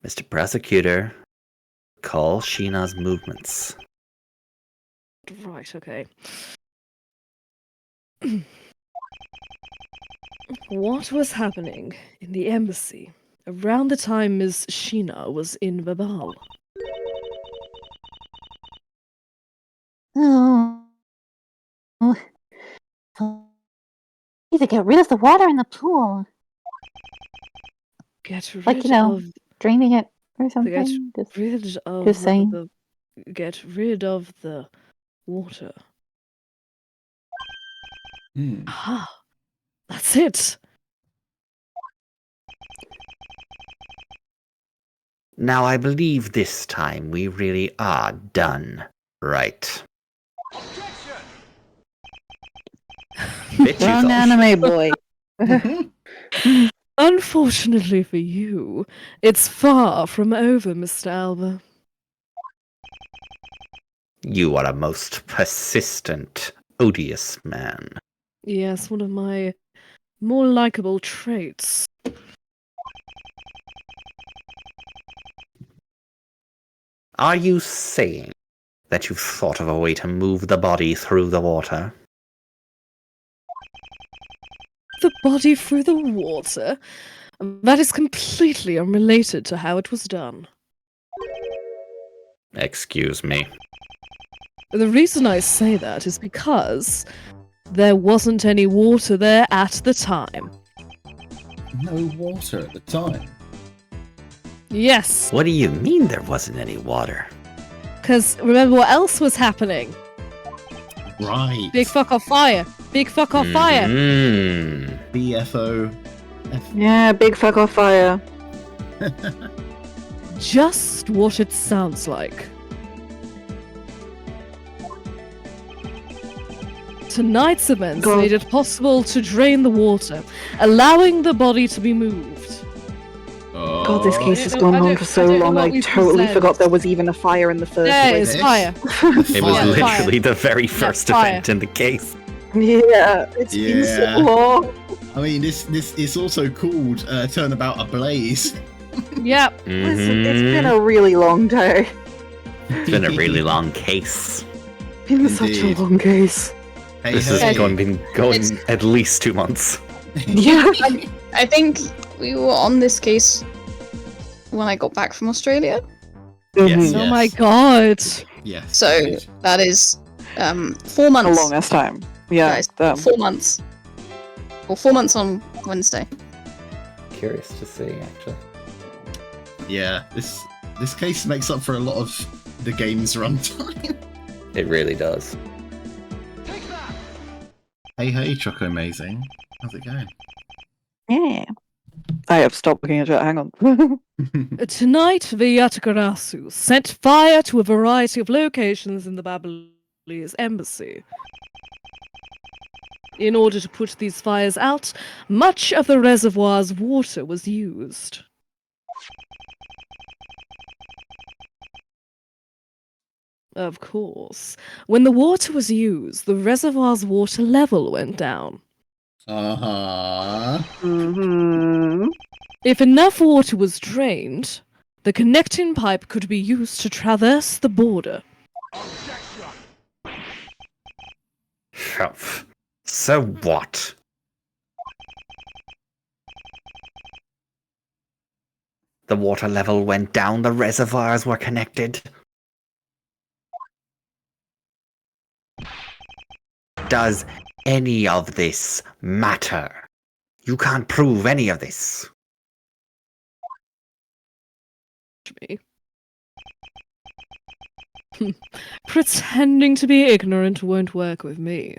Mr. Prosecutor, call Sheena's movements. Right, okay. What was happening in the embassy around the time Ms. Sheena was in Babal? Oh. Need to get rid of the water in the pool. Get rid Like, you know, of draining it or something. get rid of just saying. get rid of the water. Ah, that's it. Now I believe this time we really are done, right? Bitches Wrong all- anime boy. Unfortunately for you, it's far from over, Mr. Alba. You are a most persistent, odious man. Yes, one of my more likable traits. Are you saying that you've thought of a way to move the body through the water? The body through the water? That is completely unrelated to how it was done. Excuse me. The reason I say that is because there wasn't any water there at the time. No water at the time. Yes, What do you mean there wasn't any water? because remember what else was happening? Right. Big fuck off fire! Big fuck off fire! Mm. BFO. Yeah, big fuck off fire. Just what it sounds like. Tonight's events God. made it possible to drain the water, allowing the body to be moved. God, this case I has don't gone know- on I for don't- so I don't know long. what I we totally present. forgot there was even a fire in the first There place. is This? fire. It was Yeah, fire. literally the very first fire. event in the case. Yeah, it's been so Yeah. long. I mean, this is also called Turnabout Ablaze. Yep. Listen, it's been Mhm. a really long day. It's been a really long case. Been such a Indeed. long case. Hey, This hey. has been going It's- at least 2 months. Yeah. I think we were on this case when I got back from Australia. Yes. Oh my god. Yes. So indeed. that is 4 A months. longest time. Yeah. That is 4 months. Or 4 months on Wednesday. Curious to see, actually. Yeah, this case makes up for a lot of the game's runtime. It really does. Hey, Choco Amazing. How's it going? Yeah. I have stopped looking at it. Hang on. Tonight, the Yatagarasu set fire to a variety of locations in the Ablaze embassy. In order to put these fires out, much of the reservoir's water was used. Of course, when the water was used, the reservoir's water level went down. Uh-huh. Mm-hmm. If enough water was drained, the connecting pipe could be used to traverse the border. So what? The water level went down, the reservoirs were connected. Does any of this matter? You can't prove any of this. Me. Pretending to be ignorant won't work with me.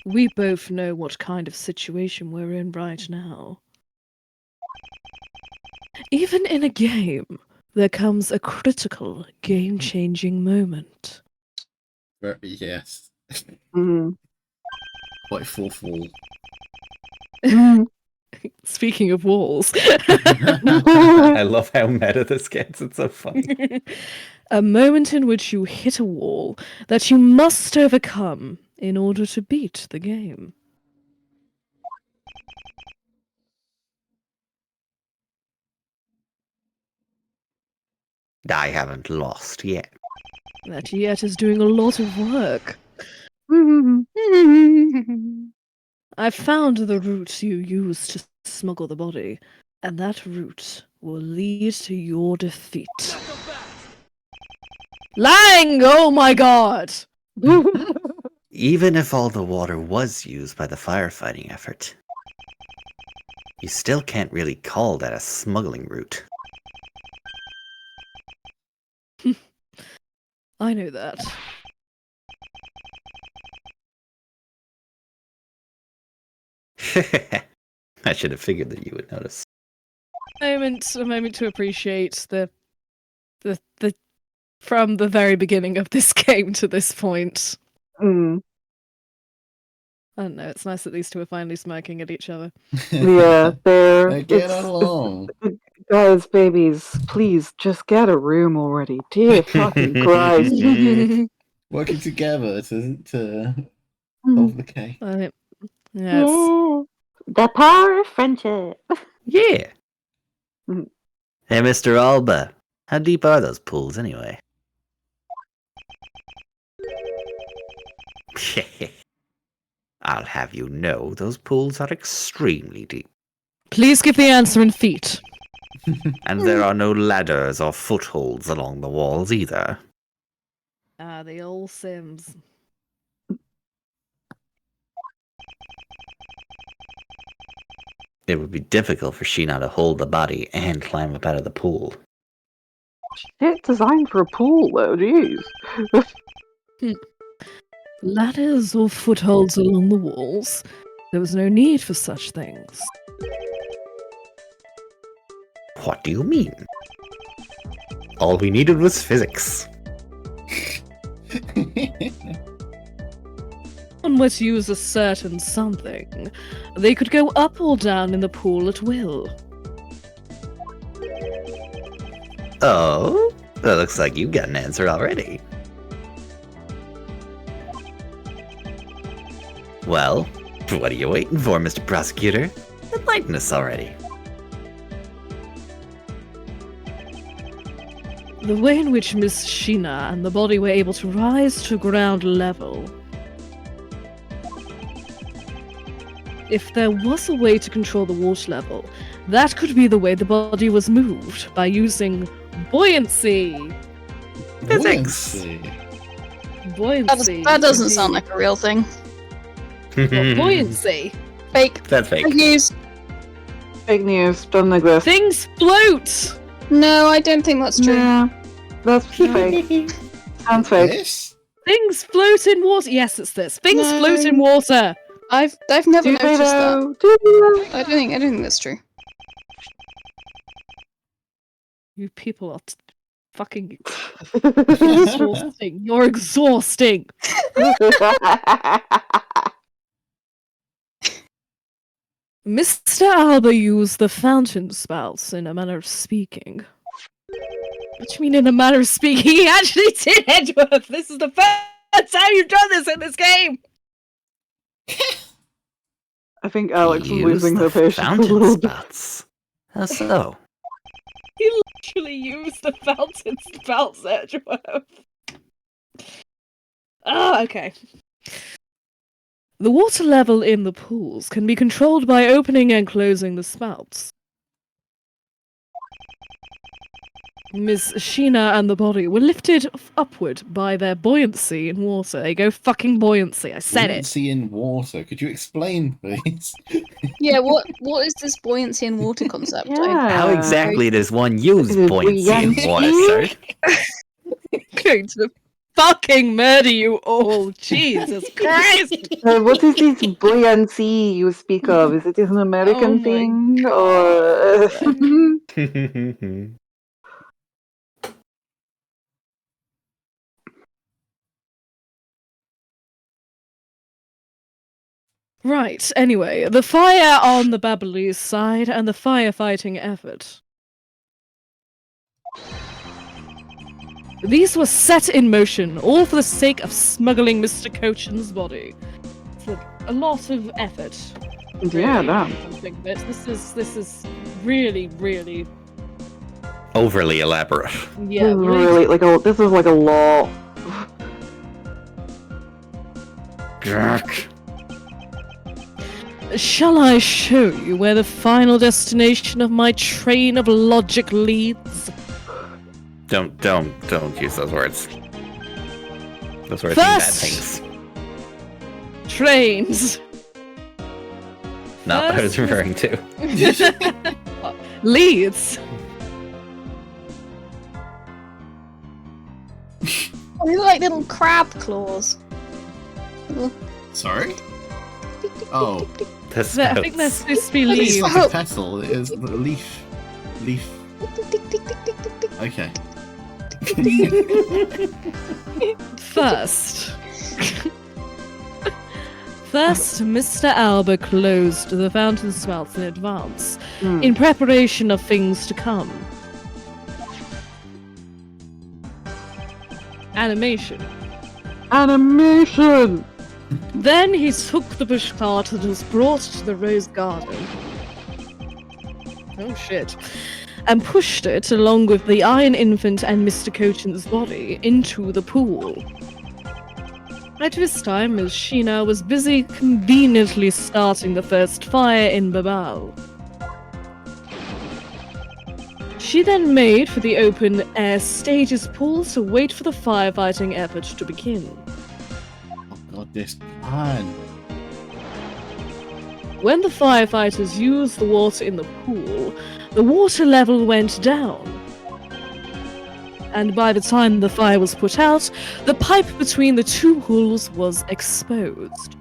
We both know what kind of situation we're in right now. Even in a game, there comes a critical, game-changing moment. Yes. Mm-hmm. Quite fourth wall. Speaking of walls, I love how meta this gets, it's so funny. a moment in which you hit a wall that you must overcome in order to beat the game. I haven't lost yet. That yet is doing a lot of work. I found the route you used to smuggle the body, and that route will lead to your defeat. Lang! Oh my god! Even if all the water was used by the firefighting effort, you still can't really call that a smuggling route. I know that. I should have figured that you would notice. A moment to appreciate the from the very beginning of this game to this point. Mm. I don't know, it's nice that these two are finally smirking at each other. Yeah, they're They get it's- along. guys, babies, please just get a room already. Dear fucking Christ. Working together to Mm. solve the case. Yes. Yeah. The power of friendship. Yeah. Mhm. Hey, Mr. Alba, how deep are those pools anyway? I'll have you know, those pools are extremely deep, Please give the answer in feet. and there are no ladders or footholds along the walls either. Ah, the old Sims. It would be difficult for Sheena to hold the body and climb up out of the pool. Shit designed for a pool, though, jeez. Ladders or footholds along the walls. There was no need for such things. What do you mean? All we needed was physics. were to use a certain something, they could go up or down in the pool at will. Oh, that looks like you got an answer already. Well, what are you waiting for, Mr. Prosecutor? Enlighten us already. The way in which Miss Sheena and the body were able to rise to ground level. If there was a way to control the water level, that could be the way the body was moved, by using buoyancy. Physics. Buoyancy. That doesn't sound like a real thing. What, buoyancy. Fake. That's fake. Fake news. Fake news. Doesn't exist. Things float! No, I don't think that's true. Yeah, that's fake. Sounds fake. This? Things float in water. Yes, it's this. Things No. float in water. I've never Do they noticed that. though? Do they though? I don't think that's true. You people are fucking exhausting. You're exhausting. Mr. Alba used the fountain spouts in a manner of speaking. What do you mean in a manner of speaking? He actually did, Edgeworth! This is the first time you've done this in this game! I think Alex is Use losing the her patience a fountain little bit. spouts. How so? He literally used the fountain spouts, Edgeworth. Ah, okay. The water level in the pools can be controlled by opening and closing the spouts. Miss Sheena and the body were lifted upward by their buoyancy in water. They go fucking buoyancy. I said it. Buoyancy in water. Could you explain, please? Yeah, what is this buoyancy in water concept? Yeah. How exactly does one use Is it buoyancy in water, sir? Going to fucking murder you all. Jesus Christ. What is this buoyancy you speak of? Is it an American my thing or? Right, anyway, the fire on the Ablaze side and the firefighting effort. These were set in motion, all for the sake of smuggling Mr. Cochin's body. It's a lot of effort. Yeah, really, damn. come to think of it. This is really, really, Overly elaborate. yeah, This is really. really like this is like a lot. Jerk. Shall I show you where the final destination of my train of logic leads? Don't use those words. Those words mean bad First. things. Trains. No, I was First- referring to. Leads. Oh, they're like little crab claws. Little Sorry? Oh. The I think they're spouts. supposed to be It's leaves. like a petal. It is a leaf. Leaf. Okay. First, Mr. Alba closed the fountain spouts in advance, in preparation of things to come. Animation. Animation. Then he took the pushcart that was brought to the rose garden. Oh shit. And pushed it, along with the Iron Infant and Mr. Cochin's body, into the pool. At this time, Miss Sheena was busy conveniently starting the first fire in Babao. She then made for the open-air stages pool to wait for the firefighting effort to begin. Oh god, this plan. When the firefighters used the water in the pool, the water level went down. And by the time the fire was put out, the pipe between the two pools was exposed.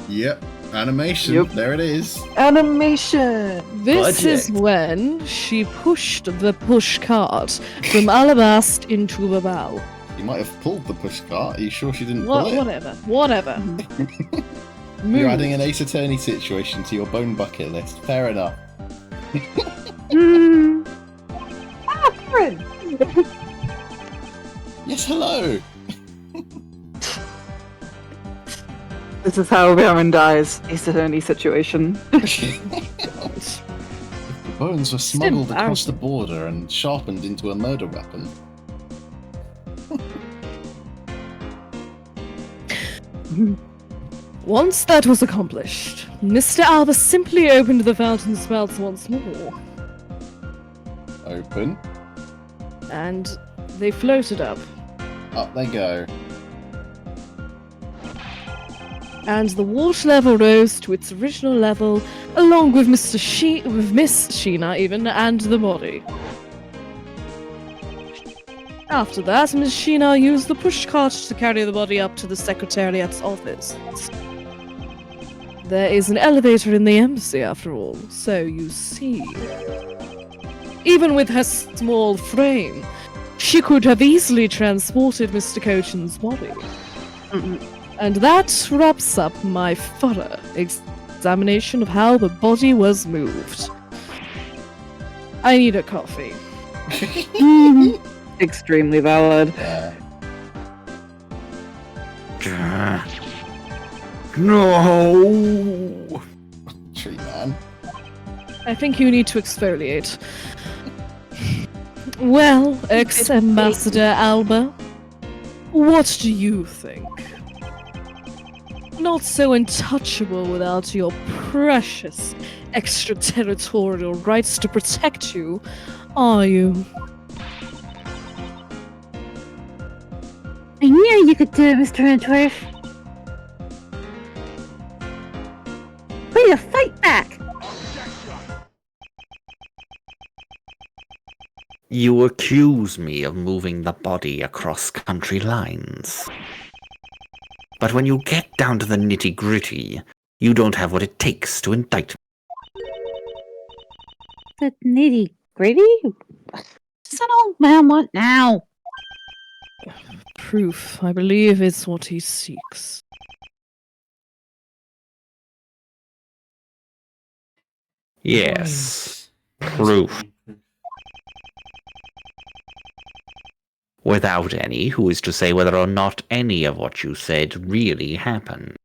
Yep. Animation. Yep. There it is. Animation. This is Budget. when she pushed the push cart from Alabast into Babao. She might have pulled the pushcart. Are you sure she didn't pull it? Whatever. You're adding an Ace Attorney situation to your bone bucket list. Fair enough. Catherine! Yes, hello. This is how Baron dies. Ace Attorney situation. The bones were smuggled across the border and sharpened into a murder weapon. Once that was accomplished, Mr. Alba simply opened the fountain spouts once more, Open. and they floated up. Up they go. And the water level rose to its original level, along with Miss Sheena even, and the body. After that, Miss Sheena used the pushcart to carry the body up to the Secretariat's office. There is an elevator in the embassy, after all, so you see. Even with her small frame, she could have easily transported Mr. Cochin's body. And that wraps up my thorough examination of how the body was moved. I need a coffee. Extremely valid. No! Tree man. I think you need to exfoliate. Well, ex-Ambassador Alba, what do you think? Not so untouchable without your precious extraterritorial rights to protect you, are you? I knew you could do it, Mr. Edgeworth. Way to fight back! You accuse me of moving the body across country lines. But when you get down to the nitty-gritty, you don't have what it takes to indict me. The nitty-gritty? What's an old man want now? Proof, I believe, is what he seeks. Yes, proof. Without any, who is to say whether or not any of what you said really happened?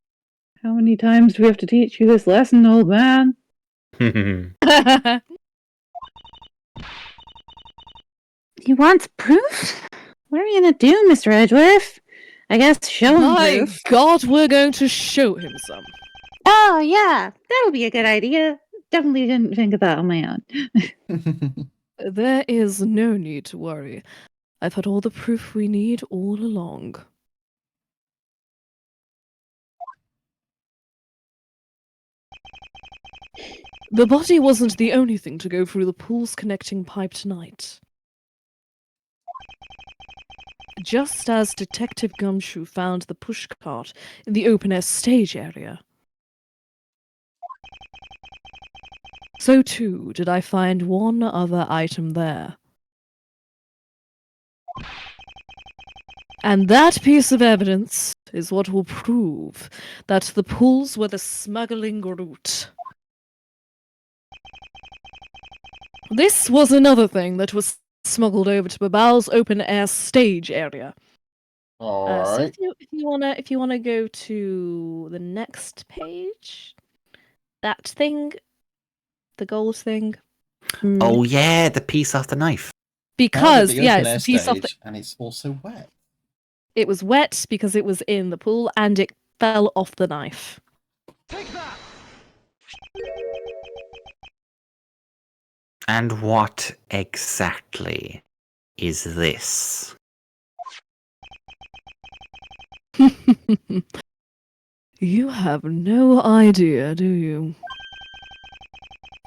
How many times do we have to teach you this lesson, old man? He wants proof? What are we gonna do, Mr. Edgeworth? I guess show him My proof. God, we're going to show him some. Oh, yeah, that'll be a good idea. Definitely didn't think of that on my own. There is no need to worry. I've had all the proof we need all along. The body wasn't the only thing to go through the pool's connecting pipe tonight. Just as Detective Gumshoe found the pushcart in the open-air stage area, so too did I find one other item there. And that piece of evidence is what will prove that the pools were the smuggling route. This was another thing that was smuggled over to Babal's open-air stage area. So Alright. if you wanna go to the next page, that thing, the gold thing. Oh yeah, the piece off the knife. Because The yeah, open air it's a piece off. stage, and it's also wet. It was wet because it was in the pool and it fell off the knife. And what exactly is this? You have no idea, do you?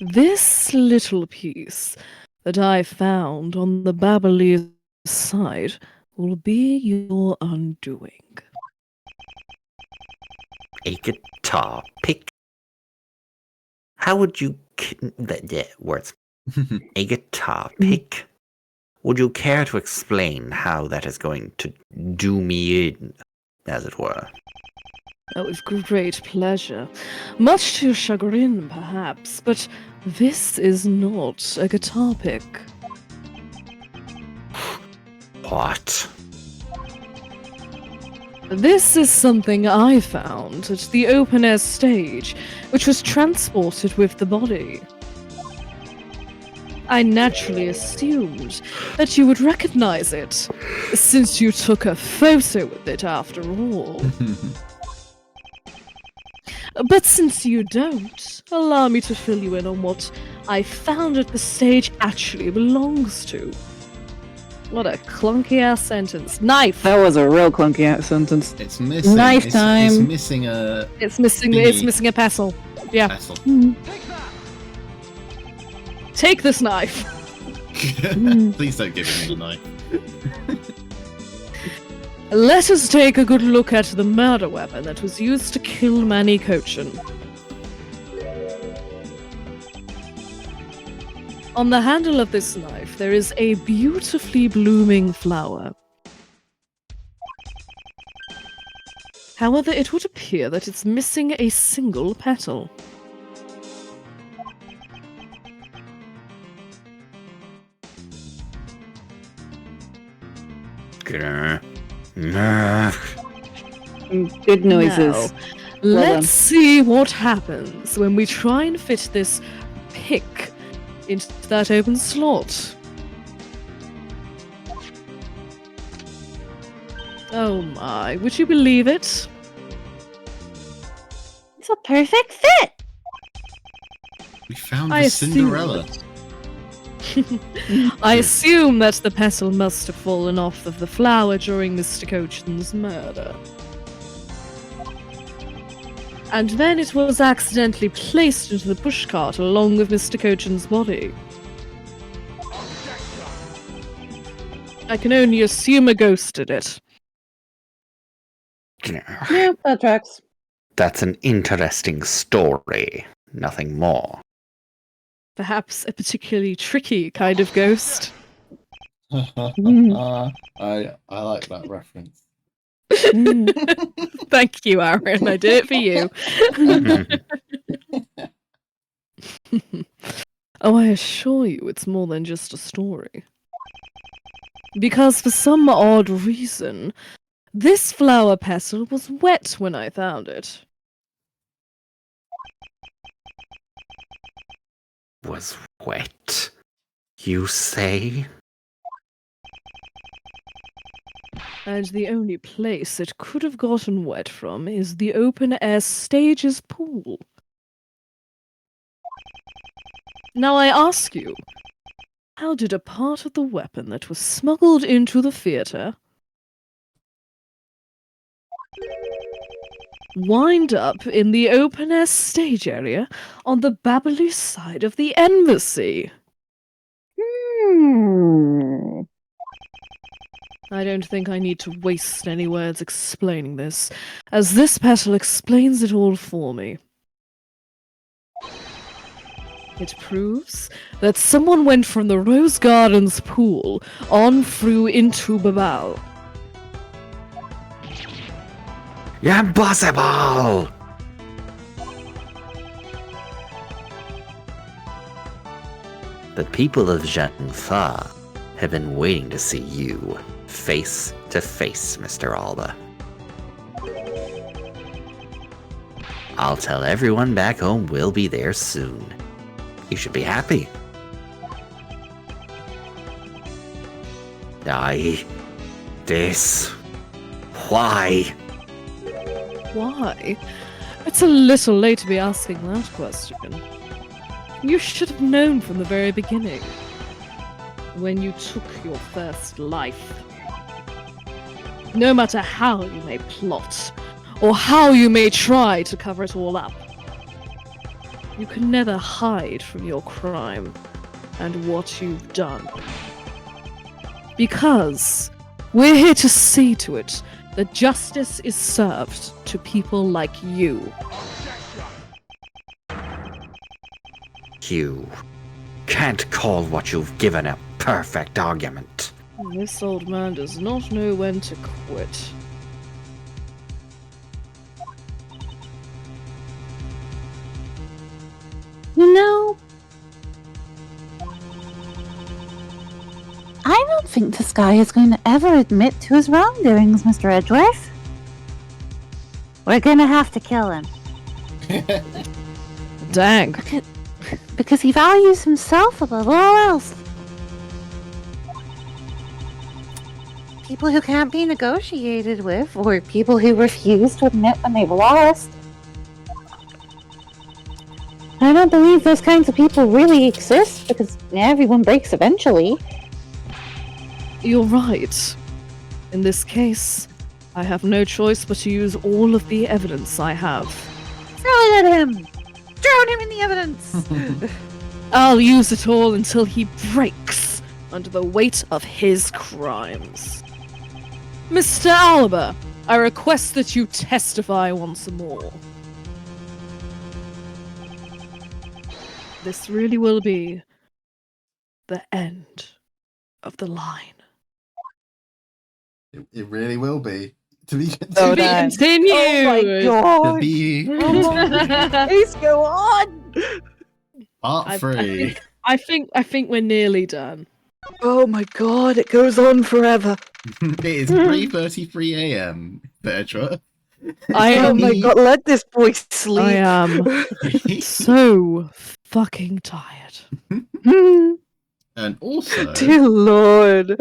This little piece that I found on the Ablaze side will be your undoing. A guitar pick? How would you... words. A guitar pick? Would you care to explain how that is going to do me in, as it were? Oh, with great pleasure. Much to your chagrin, perhaps, but this is not a guitar pick. What? This is something I found at the open-air stage, which was transported with the body. I naturally assumed that you would recognize it, since you took a photo with it after all. But since you don't, allow me to fill you in on what I found at the stage actually belongs to. What a clunky-ass sentence. Knife! That was a real clunky ass sentence. It's missing. Knife It's time. missing a It's missing a pestle. Yeah. pestle. Take this knife. Please don't give me the knife. Let us take a good look at the murder weapon that was used to kill Manny Cochin. On the handle of this knife, there is a beautifully blooming flower. However, it would appear that it's missing a single petal. Good noises. Now, let's see what happens when we try and fit this pick into that open slot. Oh my, would you believe it? It's a perfect fit. We found I the assumed Cinderella. I assume that the petal must have fallen off of the flower during Mr. Cochin's murder. And then it was accidentally placed into the pushcart along with Mr. Cochin's body. I can only assume a ghost did it. Yeah, that tracks. That's an interesting story. Nothing more. Perhaps a particularly tricky kind of ghost. I like that reference. Thank you, Aaron. I did it for you. Oh, I assure you it's more than just a story. Because for some odd reason, this flower petal was wet when I found it. Was wet, you say? And the only place it could have gotten wet from is the open-air stage's pool. Now I ask you, how did a part of the weapon that was smuggled into the theatre wind up in the open-air stage area on the Babaloo side of the embassy? I don't think I need to waste any words explaining this, as this petal explains it all for me. It proves that someone went from the Rose Gardens pool on through into Babal. Impossible! The people of Zhengfa have been waiting to see you face to face, Mr. Alba. I'll tell everyone back home we'll be there soon. You should be happy. Why? Why? It's a little late to be asking that question. You should have known from the very beginning. When you took your first life. No matter how you may plot, or how you may try to cover it all up, you can never hide from your crime and what you've done. Because we're here to see to it that justice is served to people like you. You can't call what you've given up perfect argument. This old man does not know when to quit. You know, I don't think this guy is going to ever admit to his wrongdoings, Mr. Edgeworth. We're gonna have to kill him. Dang. Because he values himself above all else. People who can't be negotiated with, or people who refuse to admit when they've lost. I don't believe those kinds of people really exist, because everyone breaks eventually. You're right. In this case, I have no choice but to use all of the evidence I have. Throw it at him! Drown him in the evidence! I'll use it all until he breaks under the weight of his crimes. Mr. Alba, I request that you testify once more. This really will be the end of the line. It really will be. To be To be continued! Oh To my be god! Please go on! part 3. I think we're nearly done. Oh my god, it goes on forever. It is 3:33 a.m. Petra. Oh my god, let this boy sleep. I am so fucking tired. And also, Dear lord.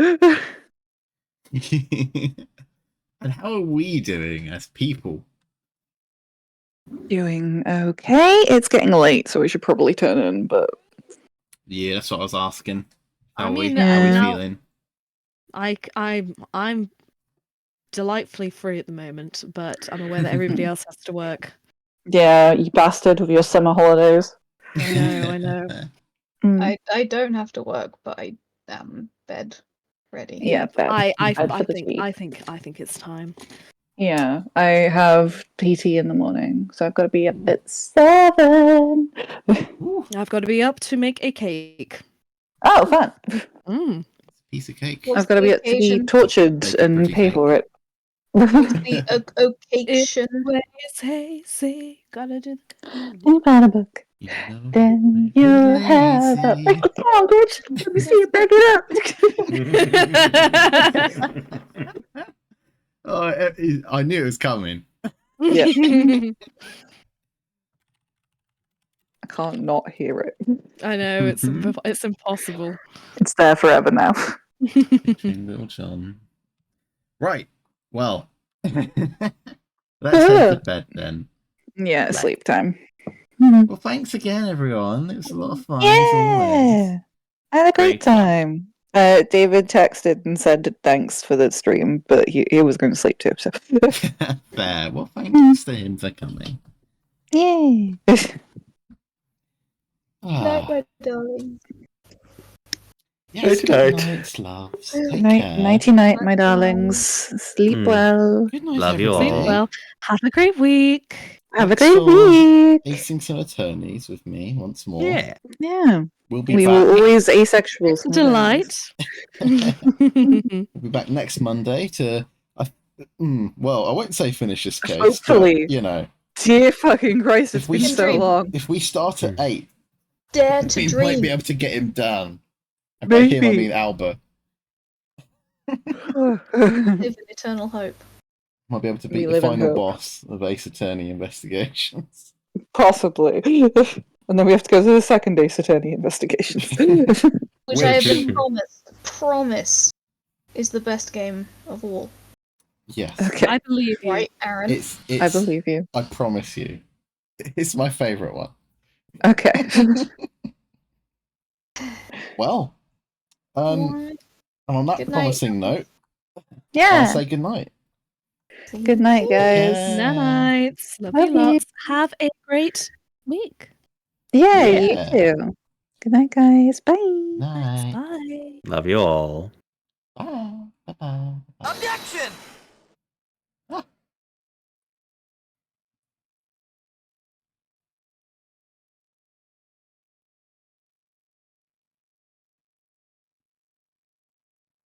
and how are we doing as people? Doing okay. It's getting late, so we should probably turn in, but Yeah, that's what I was asking. I How mean, how we now- feeling? I'm delightfully free at the moment, but I'm aware that everybody else has to work. yeah, you bastard with your summer holidays. I know. I don't have to work, but I am bed ready. Yeah, fair. I Bad for the feet. think it's time. Yeah, I have PT in the morning, so I've got to be up at 7. I've got to be up to make a cake. Oh, fun. Mm. Piece of cake. What's I've got to the be up to be occasion? tortured Make a and pretty pay cake. for it. The occasion. It's hazy, gotta do You got a book. You know, Then make it you have a... lazy. Come on, bitch! Let me see it, back it up! Oh, I knew it was coming. Yeah. it. I can't not hear it. I know, it's impossible. It's there forever now. Little John. Right. Well, let's head to bed then. Yeah, Right. sleep time. Well, thanks again, everyone. It was a lot of fun. As always. Yeah, I had a great Great. time. David texted and said thanks for the stream, but he was going to sleep too. So Fair. Well, thanks to him for coming. yay! Ah, my darling. yes, Good good night. night, loves. Take Night, care. nighty night, my darlings. Sleep Mm. well. Good night, Love you everybody. all. Well, have a great week. Have a Thanks great for week. acing some attorneys with me once more. Yeah. Yeah, We'll be we back. were always asexuals. It's a delight. We'll be back next Monday to. Well, I won't say finish this case. Hopefully. But, you know, Dear fucking Christ, it's If we been so dream. long. if we start at 8, Dare to we dream. might be able to get him done. And by him, I Maybe. mean Alba. Live in eternal hope. Might be able to We beat the live in final hope. boss of Ace Attorney Investigations. Possibly. And then we have to go to the second Ace Attorney investigations. Which I have been Which- promise is the best game of all. Yes. Okay, I believe you. Right, Aaron? It's I believe you. I promise you. It's my favourite one. Okay. Well, Alright. on that Good night. promising note, I'll Yeah. say good night. Good night, guys. Yeah. Nights. Love you Love you. lots. Have a great week. Yeah, Yeah. you too. Good night, guys. Bye. Night. Bye. Love you all. Bye. Bye. Bye. Objection!